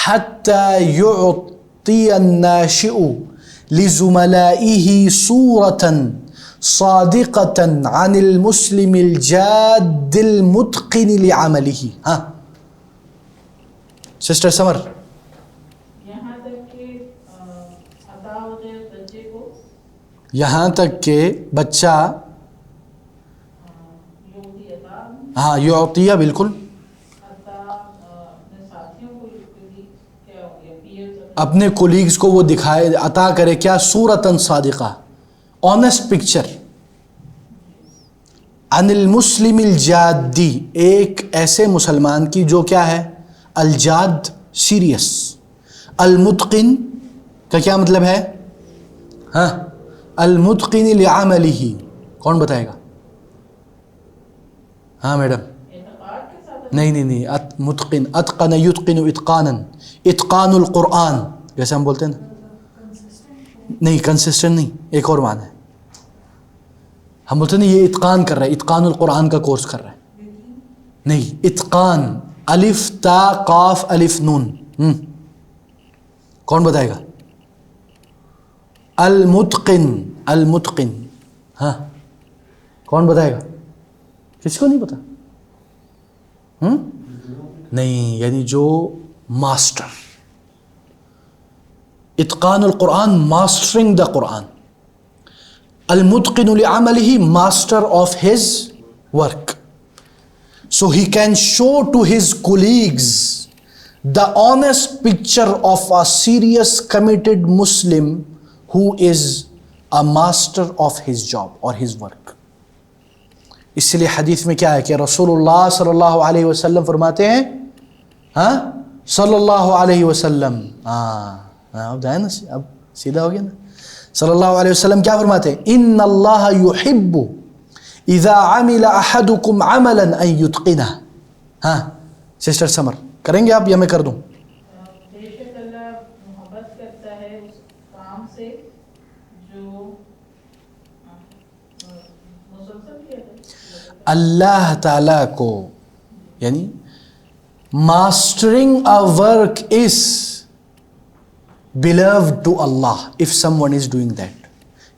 حتی یعطی الناشئ لزملائه صورة صادقة عن المسلم الجاد المتقن لعمله. ہاں سسٹر سمر. یہاں تک کہ عطا ہو جائے بچے کو, یہاں تک کہ بچہ, ہاں یعطیہ بالکل, اپنے کولیگز کو وہ دکھائے, عطا کرے کیا؟ صورتاً صادقہ, آنیسٹ پکچر. عن المسلم الجادی, ایک ایسے مسلمان کی جو کیا ہے؟ الجاد, سیریس. المتقن کا کیا مطلب ہے؟ ہاں المتقن لعملہ, کون بتائے گا؟ ہاں میڈم. نہیں, متقن, اتقن یتقن اتقانا, اتقان القرآن جیسے ہم بولتے ہیں نا. نہیں کنسسٹنٹ نہیں, ایک اور معنی ہے. ہم بولتے ہیں نا یہ اتقان کر رہا ہے, اتقان القرآن کا کورس کر رہا ہے. نہیں, اتقان الف تا قاف الف نون. کون بتائے گا؟ المتقن, المتقن. ہاں کون بتائے گا؟ کسی کو نہیں پتا؟ نہیں, یعنی جو ماسٹر, اتقان القرآن, ماسٹرنگ دا قرآن. المتقن لعملہ, master of his work. So he can show to his colleagues the honest picture of a serious committed Muslim who is a master of his job or his work. اس لیے حدیث میں کیا ہے کہ رسول اللہ صلی اللہ علیہ وسلم فرماتے ہیں, ہاں صلی اللہ علیہ وسلم, اب جائے نا, اب سیدھا ہو گیا نا. صلی اللہ علیہ وسلم کیا فرماتے ہیں؟ ان اللہ یحب اذا عمل احدکم عملا ان یتقنہ. ہاں سسٹر سمر کریں گے آپ یا میں کر دوں؟ بے شک اللہ محبت کرتا ہے اس کام سے جو مسلسل کیا ہے. اللہ تعالیٰ کو, یعنی mastering a work is beloved to Allah if someone is doing that.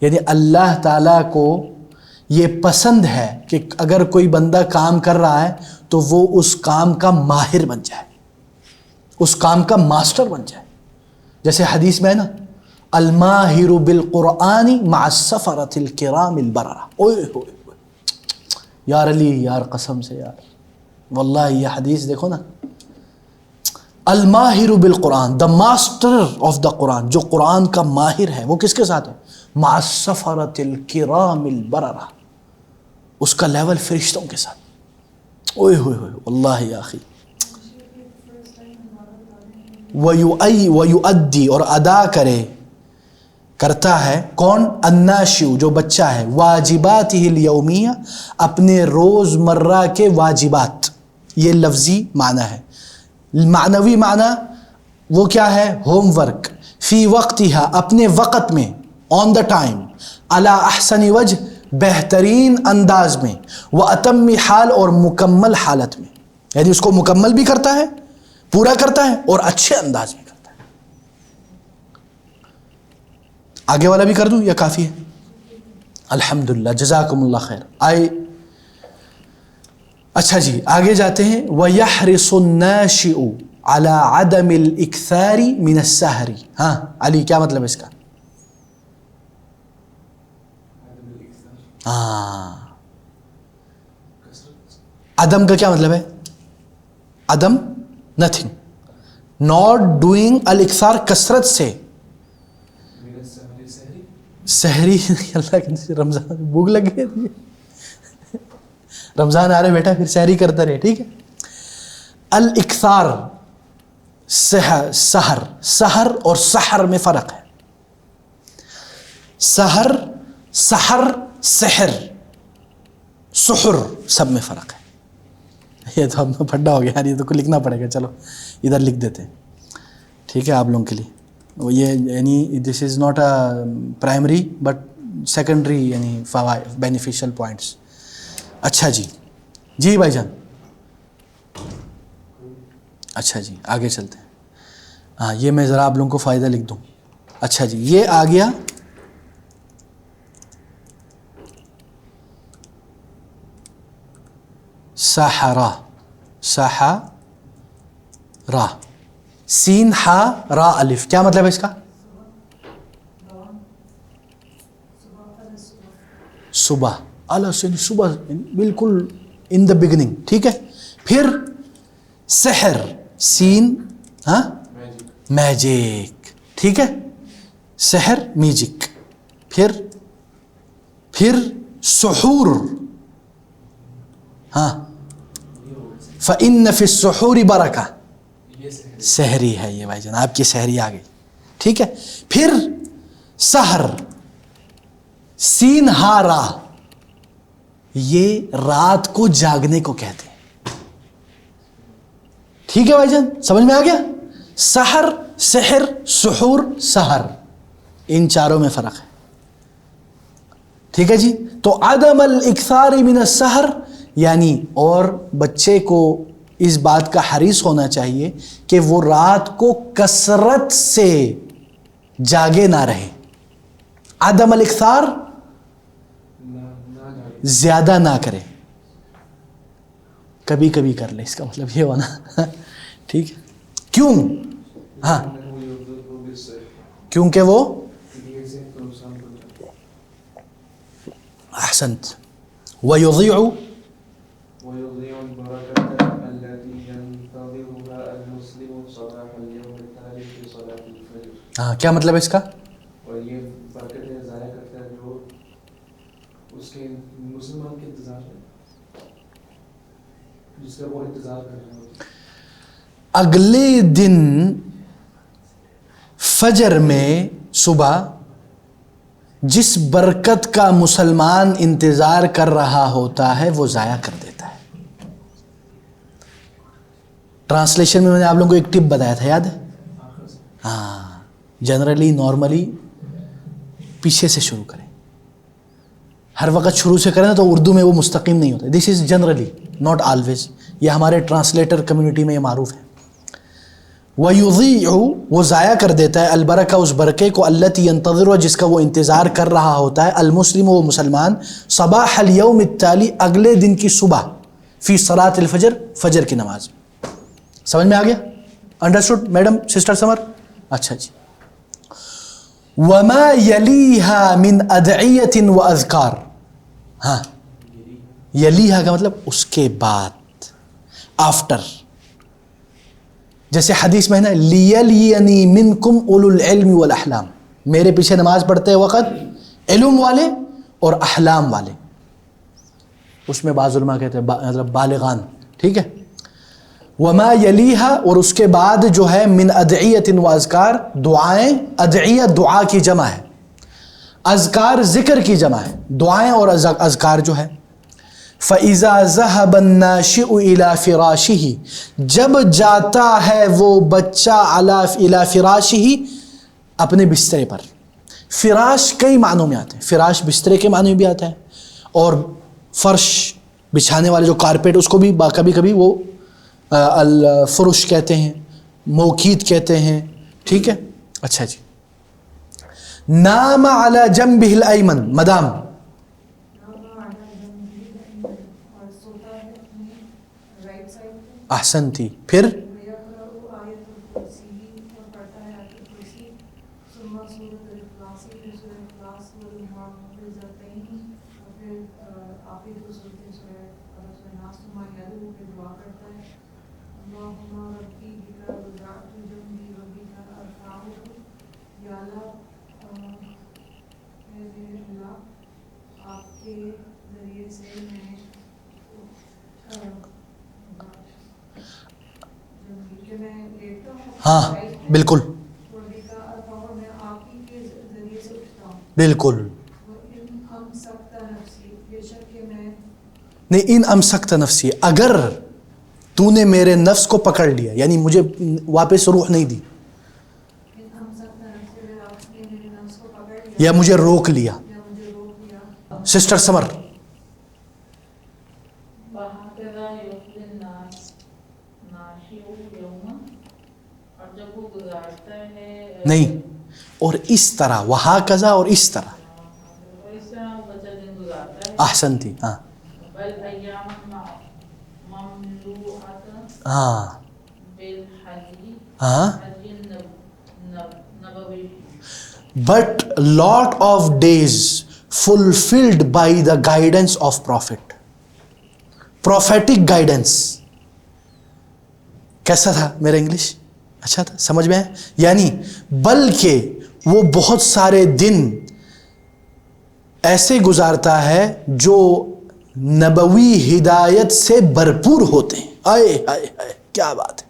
یعنی اللہ تعالیٰ کو یہ پسند ہے کہ اگر کوئی بندہ کام کر رہا ہے تو وہ اس کام کا ماہر بن جائے, اس کام کا ماسٹر بن جائے. جیسے حدیث میں ہے نا, الماہر بالقرآن مع السفرۃ الکرام البررہ. اوئے ہوئے یار علی, یار قسم سے یار, واللہ یہ حدیث دیکھو نا. الماہر بالقرآن, دا ماسٹر آف دا قرآن, جو قرآن کا ماہر ہے, وہ کس کے ساتھ ہے؟ مع السفرۃ الکرام البررہ, اس کا لیول فرشتوں کے ساتھ. اوئے ہوئے ہوئے واللہ یا اخی. وَيُؤَدِّي, اور ادا کرتا ہے کون؟ الناشئ, جو بچہ ہے, واجباتہ الیومیہ, اپنے روز مرہ کے واجبات. یہ لفظی معنی ہے. معنوی معنی وہ کیا ہے؟ ہوم ورک، فی وقتہا اپنے وقت میں، آن دا ٹائم، علی احسن وجہ بہترین انداز میں، واتم حال اور مکمل حالت میں، یعنی اس کو مکمل بھی کرتا ہے، پورا کرتا ہے اور اچھے انداز میں کرتا ہے. آگے والا بھی کر دوں یا کافی ہے؟ الحمدللہ، جزاکم اللہ خیر. اچھا جی آگے جاتے ہیں. وَيَحْرِصُ النَّاشِئُ عَلَىٰ عَدَمِ الْإِكْثَارِ مِنَ السَّحْرِ. ہاں علی کیا مطلب ہے اس کا؟ ہاں عدم کا کیا مطلب ہے؟ عدم نتھنگ، ناٹ ڈوئنگ الاکثار کثرت سے. سحری اللہ کے رمضان بھوک لگ گئی، رمضان آ رہے بیٹا پھر سحری کرتا رہے، ٹھیک ہے. الاکثار سحر، سحر اور سحر میں فرق ہے. سحر، سحر، سحر، سحر سب میں فرق ہے. یہ تو اب پھڈا ہو گیا یار، یہ تو کچھ لکھنا پڑے گا. چلو ادھر لکھ دیتے ہیں، ٹھیک ہے آپ لوگوں کے لیے. یہ یعنی this is not a primary but secondary یعنی بینیفیشل پوائنٹس. اچھا جی، جی بھائی جان. اچھا جی آگے چلتے ہیں. ہاں یہ میں ذرا آپ لوگوں کو فائدہ لکھ دوں. اچھا جی یہ آ گیا سحرا، سحرا، سین ہا را الف، کیا مطلب ہے اس کا؟ صبح، صبح بالکل ان دا بگننگ، ٹھیک ہے. پھر سحر، سین ہاں میجک، ٹھیک ہے، سحر میجک. پھر سحور، ہاں فَإِنَّ فِي السُّحُورِ بَرَكَةً، سحری ہے یہ بھائی جان، آپ کی سحری آ گئی، ٹھیک ہے. پھر سحر، سین ہا را، یہ رات کو جاگنے کو کہتے ہیں، ٹھیک ہے بھائی جان، سمجھ میں آ گیا. سحر، سحر، سحور، سحر، ان چاروں میں فرق ہے، ٹھیک ہے جی. تو عدم الاکثار من السحر یعنی اور بچے کو اس بات کا حریص ہونا چاہیے کہ وہ رات کو کثرت سے جاگے نہ رہے. عدم الاکثار زیادہ نہ کرے، کبھی کبھی کر لے، اس کا مطلب یہ ہونا ٹھیک ہے. کیوں؟ ہاں کیونکہ وہ احسنت. وَيُضِيعُ ويضيع البركة التي ينتظرها المسلم صباح اليوم التالي في صلاة الفجر. ہاں کیا مطلب ہے اس کا؟ اور یہ برکتیں ضائع کرتا ہے جو اس کے مسلمان کے انتظار ہے، جس کا وہ انتظار کر رہے ہوتے. اگلے دن فجر میں صبح جس برکت کا مسلمان انتظار کر رہا ہوتا ہے وہ ضائع کر دیتا ہے. ٹرانسلیشن میں نے آپ لوگوں کو ایک ٹپ بتایا تھا، یاد ہے؟ ہاں جنرلی نارملی پیچھے سے شروع کریں، ہر وقت شروع سے کریں تو اردو میں وہ مستقیم نہیں ہوتا. دس از جنرلی ناٹ آلویز، یہ ہمارے ٹرانسلیٹر کمیونٹی میں یہ معروف ہے. وَيُضِيعُ وہ ضائع کر دیتا ہے البرکہ اس برکے کو التی ينتظر جس کا وہ انتظار کر رہا ہوتا ہے المسلم وہ مسلمان صباح الیوم التالی اگلے دن کی صبح فی صلاۃ الفجر فجر کی نماز میں. سمجھ میں آ گیا؟ انڈرسٹوڈ میڈم سسٹر سمر؟ اچھا جی. وما یلیہا من ادعیۃ و اذکار، ہاں یلیہا کا مطلب اس کے بعد، آفٹر. جیسے حدیث میں ہے نا لیلینی منکم اولو العلم والاحلام، میرے پیچھے نماز پڑھتے وقت علم والے اور احلام والے، اس میں بعض علماء کہتے ہیں مطلب بالغان، ٹھیک ہے. وما یلیہا اور اس کے بعد جو ہے من ادعیۃ و اذکار، دعائیں، ادعیہ دعا کی جمع ہے، اذکار ذکر کی جمع ہے، دعائیں اور اذکار جو ہے. فَإِذَا ذَهَبَ النَّاشِئُ إِلَى فِرَاشِهِ، جب جاتا ہے وہ بچہ إِلَى فِرَاشِهِ اپنے بسترے پر. فراش کئی معنوں میں آتے ہیں. فراش بسترے کے معنی میں بھی آتا ہے، اور فرش بچھانے والے جو کارپیٹ اس کو بھی کبھی کبھی وہ الفرش کہتے ہیں، موقیت کہتے ہیں. ٹھیک ہے. اچھا جی. نام علی جنبہ الایمن، مدام اور سوتا ہے اپنی رائٹ سائڈ پہ. احسنتی. پھر آیت الکرسی اور پڑھتا ہے آیت الکرسی، ثم سورۃ الاخلاص، پھر سورۃ اخلاص والمعوذتین، اور پھر آخری دو سورتیں سورۃ ناس، ثم یدعو، پھر دعا کرتا ہے. اللہم ربی بک وضعت جنبی وبک ارفعہ، یا اللہ میرے اللہ آپ کے ذریعے سے میں کہ میں لیٹتا ہوں. ہاں بالکل وبک ارفعہ، میں آپ ہی کے ذریعے سے اٹھتا ہوں. بالکل. وَإِنْ أَمْسَكْتَ نَفْسِي، بے شک کہ میں نہیں، ان امسکت نفسی، اگر تو نے میرے نفس کو پکڑ لیا، یعنی مجھے واپس روح نہیں دی، ان أَمْسَكْتَ نَفْسِي، اگر آپ نے میرے نفس کو پکڑ لیا یا مجھے روک لیا. یا مجھے روک لیا. سسٹر سمر. وَهَكَذَا يُقْضِي النَّاشِئُ يَوْمًا، اور جب وہ گزارتا ہے نہیں، اور اس طرح، وہاں کذا، اور اس طرح. اور اس طرح وہ بچہ دن گزارتا ہے. احسنتی. ہاں بل ایام مملوءۃ ہاں بالحج، ہاں. حج نبوی. But lot of days fulfilled by the guidance of Prophet. Prophetic guidance. کیسا تھا میرا انگلش؟ اچھا تھا، سمجھ میں آیا؟ یعنی بلکہ وہ بہت سارے دن ایسے گزارتا ہے جو نبوی ہدایت سے بھرپور ہوتے ہیں. آئے آئے آئے، کیا بات ہے.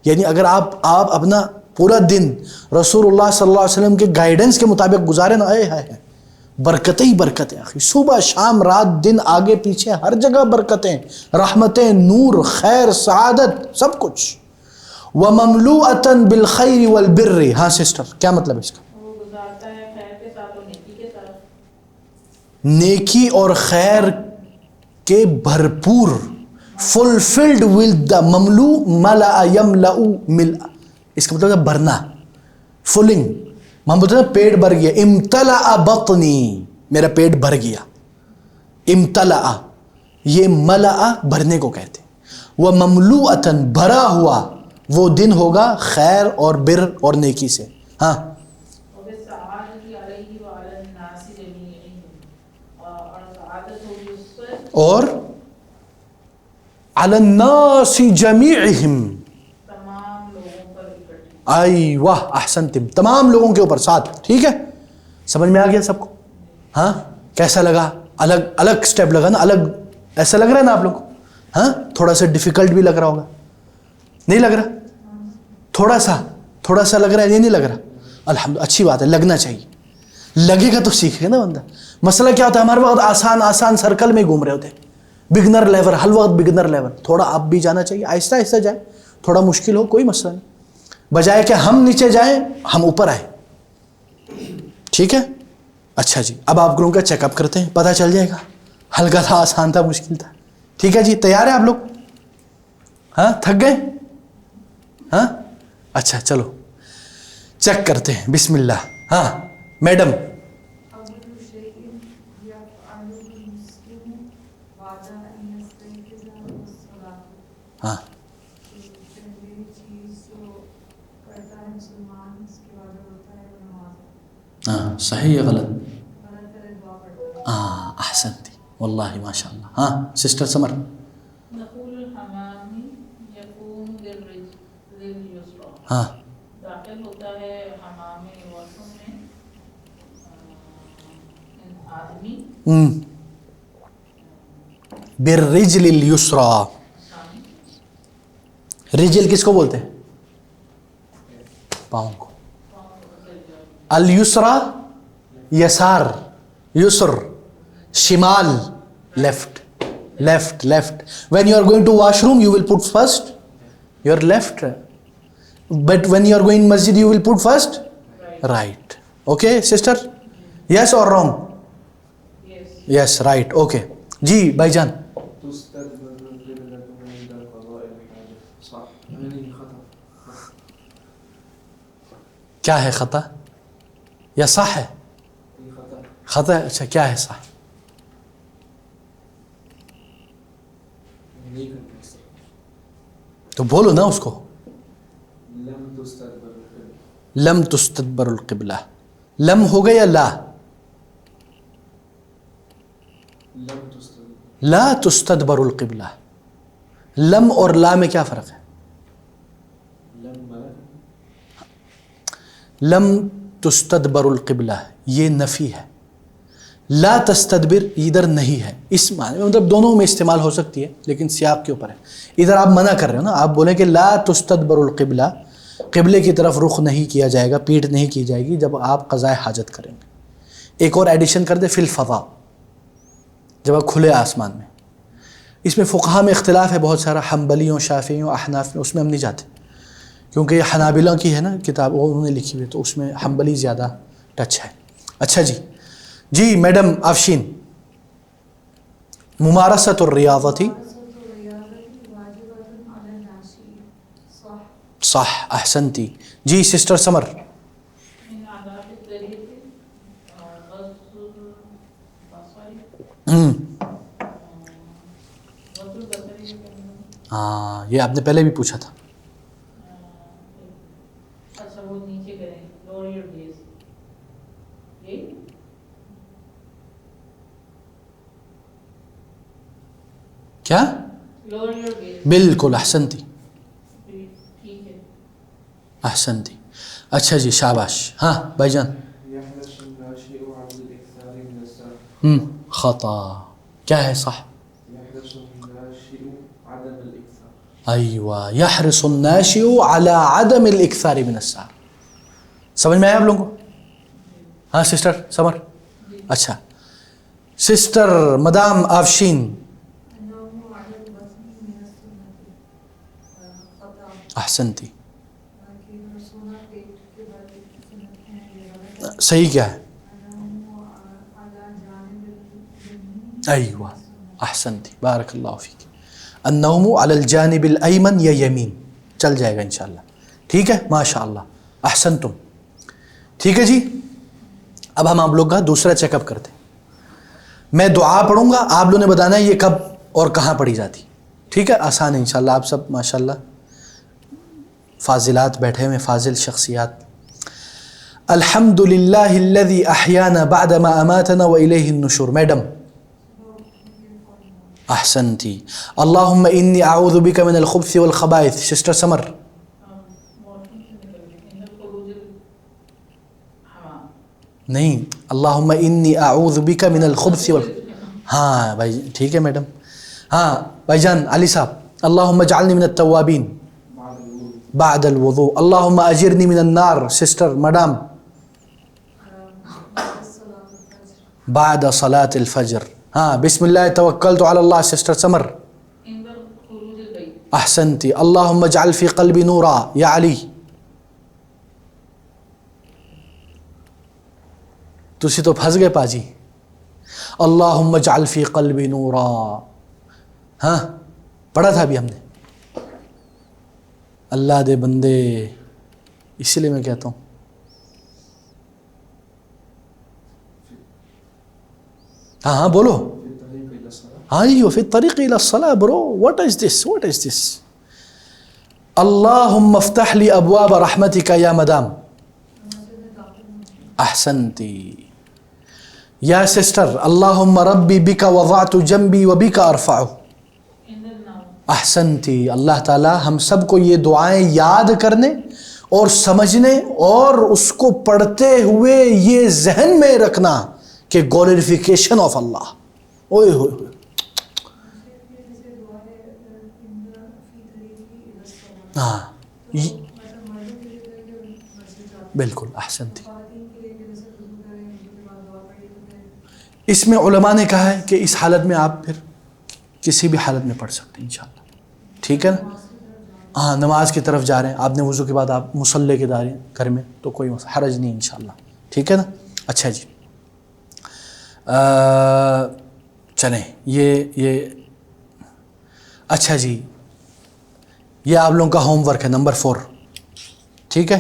یعنی اگر آپ اپنا پورا دن رسول اللہ صلی اللہ علیہ وسلم کے گائیڈنس کے مطابق گزارے نا، آئے ہائے، برکتیں ہی برکتیں. آخری صبح شام رات دن آگے پیچھے ہر جگہ برکتیں، رحمتیں، نور، خیر، سعادت، سب کچھ. وَمَمْلُوءَةً بِالْخَيْرِ وَالْبِرِّ. ہاں سسٹر، کیا مطلب ہے اس کا؟ وہ گزارتا ہے خیر کے ساتھ اور نیکی کے ساتھ. نیکی اور خیر کے بھرپور. فلفلڈ ود دا مملو ملأ یملأ ملأ، اس کا مطلب ہے بھرنا، فلنگ. ہم بولتے ہیں پیٹ بھر گیا. امتلأ بطنی، میرا پیٹ بھر گیا. امتلأ، یہ ملأ بھرنے کو کہتے ہیں. وہ مملوءۃ، بھرا ہوا وہ دن ہوگا خیر اور بر اور نیکی سے. ہاں وبالسعادة علیہ وعلی الناس جمیعہم، اور سعادت ہوگی اس پر اور علی الناس جمیعہم، تمام لوگوں پر اکٹھی. آئی واہ، احسنتم، تمام لوگوں کے اوپر ساتھ. ٹھیک ہے، سمجھ میں آ گیا سب کو؟ ہاں کیسا لگا؟ الگ الگ سٹیپ لگا نا، الگ ایسا لگ رہا ہے نا آپ لوگ کو؟ ہاں تھوڑا سا ڈیفیکلٹ بھی لگ رہا ہوگا، نہیں لگ رہا؟ تھوڑا سا لگ رہا ہے، یہ نہیں لگ رہا؟ الحمد، اچھی بات ہے، لگنا چاہیے. لگے گا تو سیکھے گا نا بندہ. مسئلہ کیا ہوتا ہے ہمارے وقت آسان سرکل میں گھوم رہے ہوتے ہیں، بگنر لیول، ہر وقت بگنر لیول. تھوڑا اب بھی جانا چاہیے، آہستہ آہستہ جائیں. تھوڑا مشکل ہو کوئی مسئلہ نہیں، بجائے کہ ہم نیچے جائیں ہم اوپر آئیں. ٹھیک ہے. اچھا جی، اب آپ لوگوں کا چیک اپ کرتے ہیں، پتہ چل جائے گا ہلکا تھا، آسان تھا، مشکل تھا. ٹھیک ہے جی، تیار ہیں آپ لوگ؟ ہاں تھک گئے؟ ہاں اچھا چلو چیک کرتے ہیں. بسم اللہ. ہاں میڈم. أول شيء يفعله المسلم بعد أن يستيقظ من الصلاة. ہاں پہلی چیز جو کرتا ہے مسلمان اس کے بعد ہوتا ہے وہ نماز. ہاں صحیح ہے غلط؟ غلط ہے دعا پڑھتا ہے. ہاں احسنتی واللہ ماشاء اللہ. ہاں سسٹر سمر. دخول الحمام یکون لليسرى، ہاں داخل ہوتا ہے حمام واش روم میں آدمی بالرجل الیسرا. رجل کس کو بولتے ہیں؟ پاؤں کو. الیسرا یسار، یسر شمال left. Left, left. When you are going to washroom, you will put first your left. But when you are going masjid, you will put first right. Okay, sister? Yes or wrong? Yes. Yes, right. Okay. جی بھائی جان. تستدبر القبلة عند قضاء الحاجة. صح. يعني خطأ. کیا ہے خطا یا صح ہے؟ خطأ. خطا. اچھا کیا ہے صح؟ نہیں کرنا اس طرح. تو بولو نا اس کو. لم تستدبر القبلة. لم تستدبر القبلہ. لم ہو گیا لا. لم تستدبر. لا تستدبر القبلہ. لم اور لا میں کیا فرق ہے؟ لم تستدبر القبلہ یہ نفی ہے. لا تستدبر ادھر نہیں ہے. اس معنی مطلب دونوں میں استعمال ہو سکتی ہے لیکن سیاق کے اوپر ہے. ادھر آپ منع کر رہے ہو نا, آپ بولیں کہ لا تستدبر القبلہ, قبلے کی طرف رخ نہیں کیا جائے گا, پیٹھ نہیں کی جائے گی جب آپ قضاء حاجت کریں گے. ایک اور ایڈیشن کر دیں فی الفضاء, جب آپ کھلے آسمان میں. اس میں فقہا میں اختلاف ہے بہت سارا, حنبلیوں, شافعیوں, احناف میں, اس میں ہم نہیں جاتے کیونکہ یہ حنابلہ کی ہے نا کتاب, وہ انہوں نے لکھی ہوئی, تو اس میں حنبلی زیادہ ٹچ ہے. اچھا جی, جی میڈم آفشین. ممارست الریاضۃ صح احسنتی. جی سسٹر سمر. من آداب الطریق غض البصر غض البصر. ہاں یہ آپ نے پہلے بھی پوچھا تھا. اچھا وہ نیچے کریں, lower your gaze. یہ کیا؟ lower your gaze. بالکل احسنتی ٹھیک ہے. احسنتی. اچھا جی شاباش. ہاں بھائی جان. يحرص الناشئ على الإكثار من السهر. خطا. کیا ہے صح؟ يحرص الناشئ عدم الإكثار. ایوہ یحرص الناشئ علی عدم الاکثار من السحر. سمجھ میں آیا آپ لوگوں کو؟ ہاں سسٹر سمر. اچھا سسٹر مدام آفشین. احسنتی. صحیح کیا ہے؟ ایوہ احسنتی بارک اللہ فیک. النوم علی الجانب الایمن یا یمین چل جائے گا انشاءاللہ. ٹھیک ہے ماشاء اللہ احسنتم. ٹھیک ہے جی, اب ہم آپ لوگ کا دوسرا چیک اپ کرتے ہیں. میں دعا پڑھوں گا, آپ لوگوں نے بتانا ہے یہ کب اور کہاں پڑھی جاتی. ٹھیک ہے, آسان ہے انشاءاللہ. آپ سب ماشاءاللہ فاضلات بیٹھے ہوئے, فاضل شخصیات. الحمد للہ الذی احیانا بعد ما اماتنا والیہ النشور. میڈم احسنتی. اللہم انی اعوذ بک من الخبث والخبائث. سسٹر سمر. نہیں, اللہم انی اعوذ بک من الخبث ہاں بھائی ٹھیک ہے میڈم. ہاں بھائی جان علی صاحب. اللہم اجعلنی من التوابین بعد الوضوء. اللہم اجرنی من النار. سسٹر مڈام بعد صلاة الفجر. ہاں بسم اللہ توکلت علی اللہ. سسٹر سمر. احسنتی. اللہم اجعل فی قلبی نورا. یا علی تسی تو پھنس گئے پاجی. اللہم اجعل فی قلبی نورا. ہاں پڑھا تھا ابھی ہم نے. اللہ دے بندے, اسی لیے میں کہتا ہوں ہاں ہاں بولو. ہاں جی فی الطریق الی الصلاۃ. برو what is this, what is دس. اللہم افتح لی ابواب رحمتک یا مدام. احسنتی. یا سسٹر. اللہم ربی بک وضعت جنبی وبک ارفعہ. احسنتی. اللہ تعالی ہم سب کو یہ دعائیں یاد کرنے اور سمجھنے اور اس کو پڑھتے ہوئے یہ ذہن میں رکھنا کہ گلوریفیکیشن آف اللہ. اوئے ہوئے ہوئے. ہاں بالکل احسنتی. اس میں علماء نے کہا ہے کہ اس حالت میں آپ پھر کسی بھی حالت میں پڑھ سکتے ہیں انشاءاللہ. ٹھیک ہے نا؟ ہاں نماز کی طرف جا رہے ہیں آپ نے وضو کے بعد آپ مصلی کے دار ہیں گھر میں تو کوئی حرج نہیں انشاءاللہ. ٹھیک ہے نا؟ اچھا جی چلیں یہ اچھا جی یہ آپ لوگوں کا ہوم ورک ہے نمبر 4. ٹھیک ہے.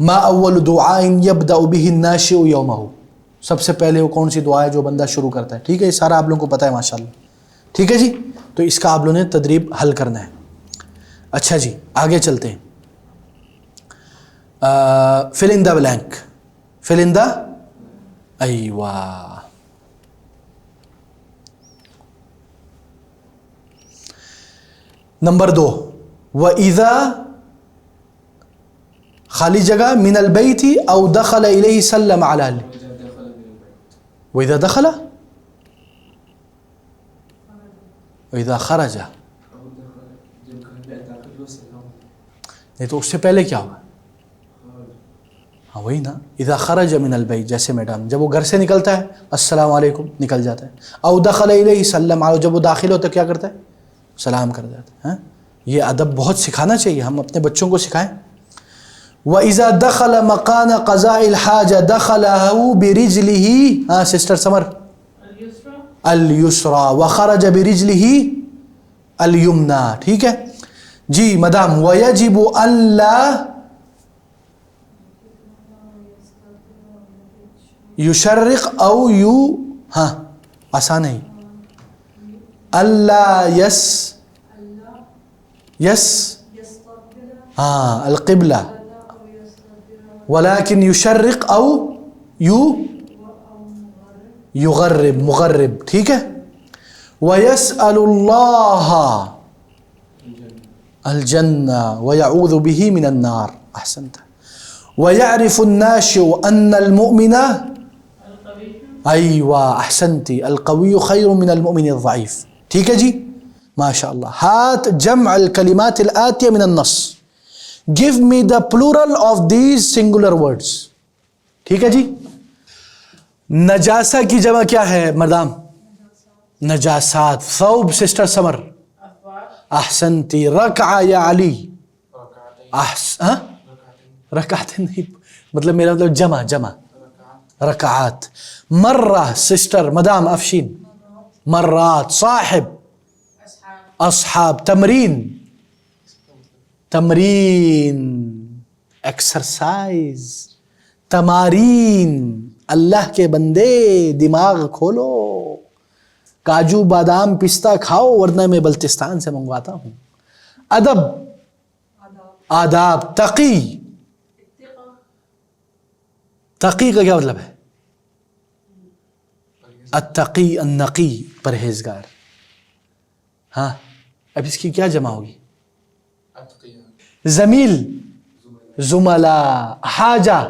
ما اول دعاء یبدأ به الناشئ یومہ، سب سے پہلے وہ کون سی دعا ہے جو بندہ شروع کرتا ہے. ٹھیک ہے یہ سارا آپ لوگوں کو پتہ ہے ماشاءاللہ. ٹھیک ہے جی تو اس کا آپ لوگوں نے تدریب حل کرنا ہے. اچھا جی آگے چلتے ہیں. فل ان دا بلینک، فل ان دا ایوہ نمبر 2 وَإِذَا خالی جگہ من البیت او دخل الیہ سلم علی وَإِذَا دخل وَإِذَا خرج. نہیں تو اس سے پہلے کیا ہوگا؟ ہاں وہی نا اذا خرج من البیت، جیسے میڈم جب وہ گھر سے نکلتا ہے السلام علیکم نکل جاتا ہے. او دخل الیہ سلم علی، جب وہ داخل ہوتا ہے کیا کرتا ہے؟ سلام کر جاتا ہے. یہ ادب بہت سکھانا چاہیے، ہم اپنے بچوں کو سکھائیں. وَإِذَا دَخَلَ مَقَانَ قَضَاءِ الْحَاجَةِ دَخَلَهُ بِرِجْلِهِ، ہاں سسٹر سمر، الْيُسْرَى وَخَرَجَ بِرِجْلِهِ الْيُمْنَى. ٹھیک ہے جی مدام. وَيَجِبُ أَلَّا يُشَرِّقْ او ہاں آسان ہے اللہ یس ہاں القبلہ ولكن يشرق او یغرب مغرب. ٹھیک ہے. ويسأل الله الجنة ويعوذ به من النار. احسنت. ويعرف الناشئ ان المؤمن ایوہ احسنتی القوی خیر من المؤمن الضعیف. ٹھیک ہے جی ماشاء اللہ. ہاتھ جمع الکلمات الآتیہ من النص، give me the plural of these singular words. ٹھیک ہے جی. نجاسہ کی جمع کیا ہے مردام؟ نجاسات. ثوب سسٹر سمر، احسنتی. رکعہ یا علی، رکعت نہیں مطلب میرا مطلب جمع رکعات. مرہ سسٹر مدام افشین، مرات. صاحب اصحاب. تمرین ایکسرسائز. تمارین اللہ کے بندے دماغ کھولو، کاجو بادام پستہ کھاؤ ورنہ میں بلتستان سے منگواتا ہوں. ادب آداب. تقی کا کیا مطلب ہے؟ التقی النقی پرہیزگار. ہاں اب اس کی کیا جمع ہوگی؟ زمیل زملاء. حاجہ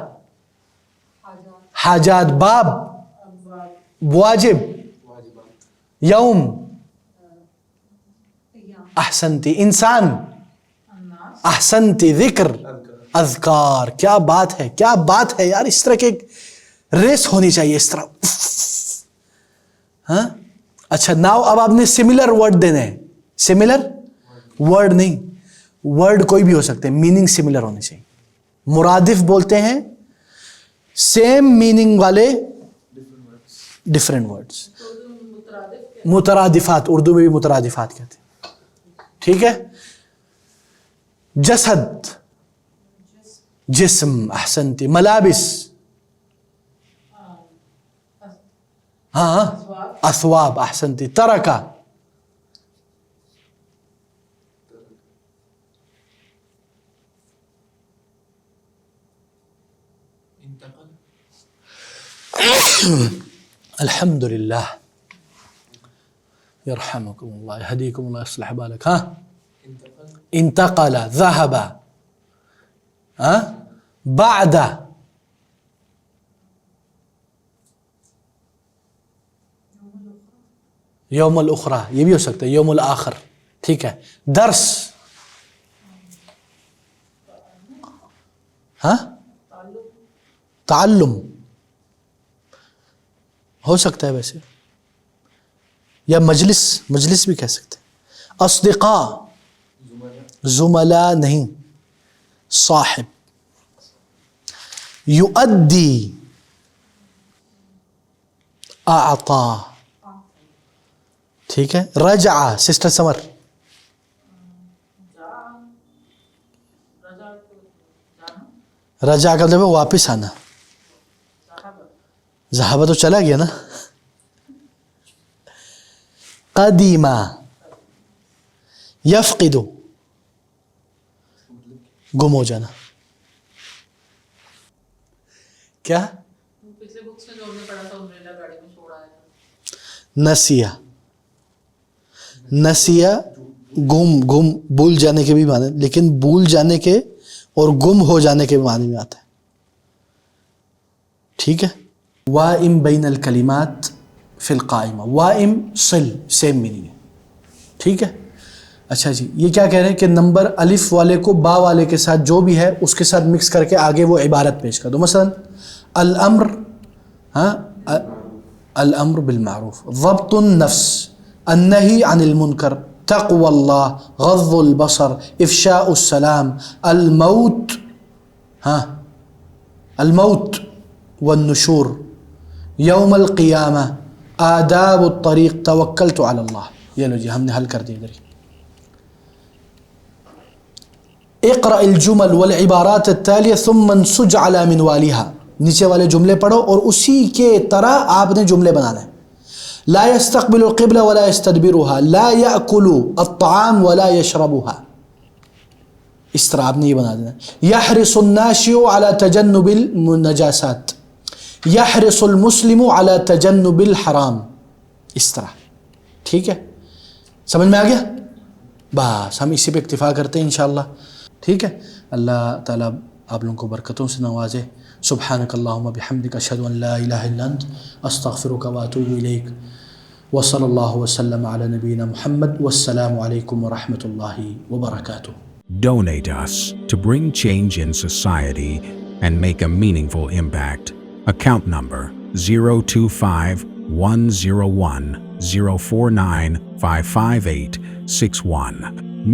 حاجات. باب واجب. یوم احسنتی. انسان احسنتی. ذکر اذکار. کیا بات ہے کیا بات ہے یار، اس طرح کے ریس ہونی چاہیے اس طرح. ہاں اچھا ناؤ اب آپ نے سملر ورڈ دینے ہیں. سملر ورڈ نہیں، ورڈ کوئی بھی ہو سکتے ہیں، میننگ سملر ہونے چاہیے. مرادف بولتے ہیں سیم میننگ والے ڈفرینٹ ورڈز. مترادفات اردو میں بھی مترادفات کہتے ہیں. ٹھیک ہے. جسد جسم احسنتی. ملابس ہاں اثواب احسنتی. ترکا الحمد للہ یرحمکم اللہ یہدیکم اللہ یصلح بالک. ہاں انتقل ذهب بعد یوم الاخرى یہ بھی ہو سکتا ہے یوم الاخر. ٹھیک ہے. درس ہاں تعلم ہو سکتا ہے ویسے. یا مجلس بھی کہہ سکتے ہیں. اصدقاء زملاء نہیں, صاحب. یؤدی اعطا, ٹھیک ہے. رجع سسٹر سمر, رجع کا مطلب ہے واپس آنا. ذہب تو چلا گیا نا. قدیم یفقد گم ہو جانا. کیا پچھلے بکس میں جو ہم نے پڑھا تھا امبریلا گاڑی میں چھوڑا ہے. نسیہ گم بھول جانے کے بھی معنی, لیکن بھول جانے کے اور گم ہو جانے کے معنی میں آتا ہے. ٹھیک ہے. وائم بین الکلمات فی القائمہ, وائم صل سیم میننگ ہے. ٹھیک ہے. اچھا جی, یہ کیا کہہ رہے ہیں کہ نمبر الف والے کو با والے کے ساتھ جو بھی ہے اس کے ساتھ مکس کر کے آگے وہ عبارت پیش کر دو. مثلا الامر, الامر بالمعروف, ضبط النفس, النہی عن المنکر, تقوی اللہ, غض البصر, افشاء السلام, الموت, الموت والنشور, یوم القیامہ, آداب الطریق, توکلت علی اللہ. یہ لو جی ہم نے حل کر دیا ادھر. اقرأ الجمل والعبارات التالیہ ثم انسج على منوالها, نیچے والے جملے پڑھو اور اسی کے طرح آپ نے جملے بنانا ہے. لا يستقبل القبلة ولا يستدبرها, لا يأكل الطعام ولا يشربها, اس طرح آپ نے یہ بنا دینا. يحرص الناشئ على تجنب النجاسات, يحرص المسلم على تجنب الحرام, اس طرح. ٹھیک ہے, سمجھ میں آ گیا؟ بس ہم اسی پہ اکتفا کرتے ہیں انشاءاللہ. ٹھیک ہے. اللہ تعالیٰ آپ لوگوں کو برکتوں سے نوازے. سبحانک اللہم بحمدک, اشہد ان لا الہ الا انت, استغفرک واتوب الیک. وصلی اللہ وسلم علی نبینا محمد, والسلام علیکم ورحمۃ اللہ وبرکاتہ. Donate us to bring change in society and make a meaningful impact. Account number 025104104955861.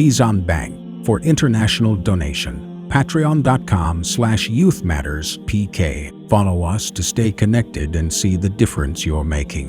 Mizan Bank for international donation. Patreon.com/YouthMattersPK. Follow us to stay connected and see the difference you're making.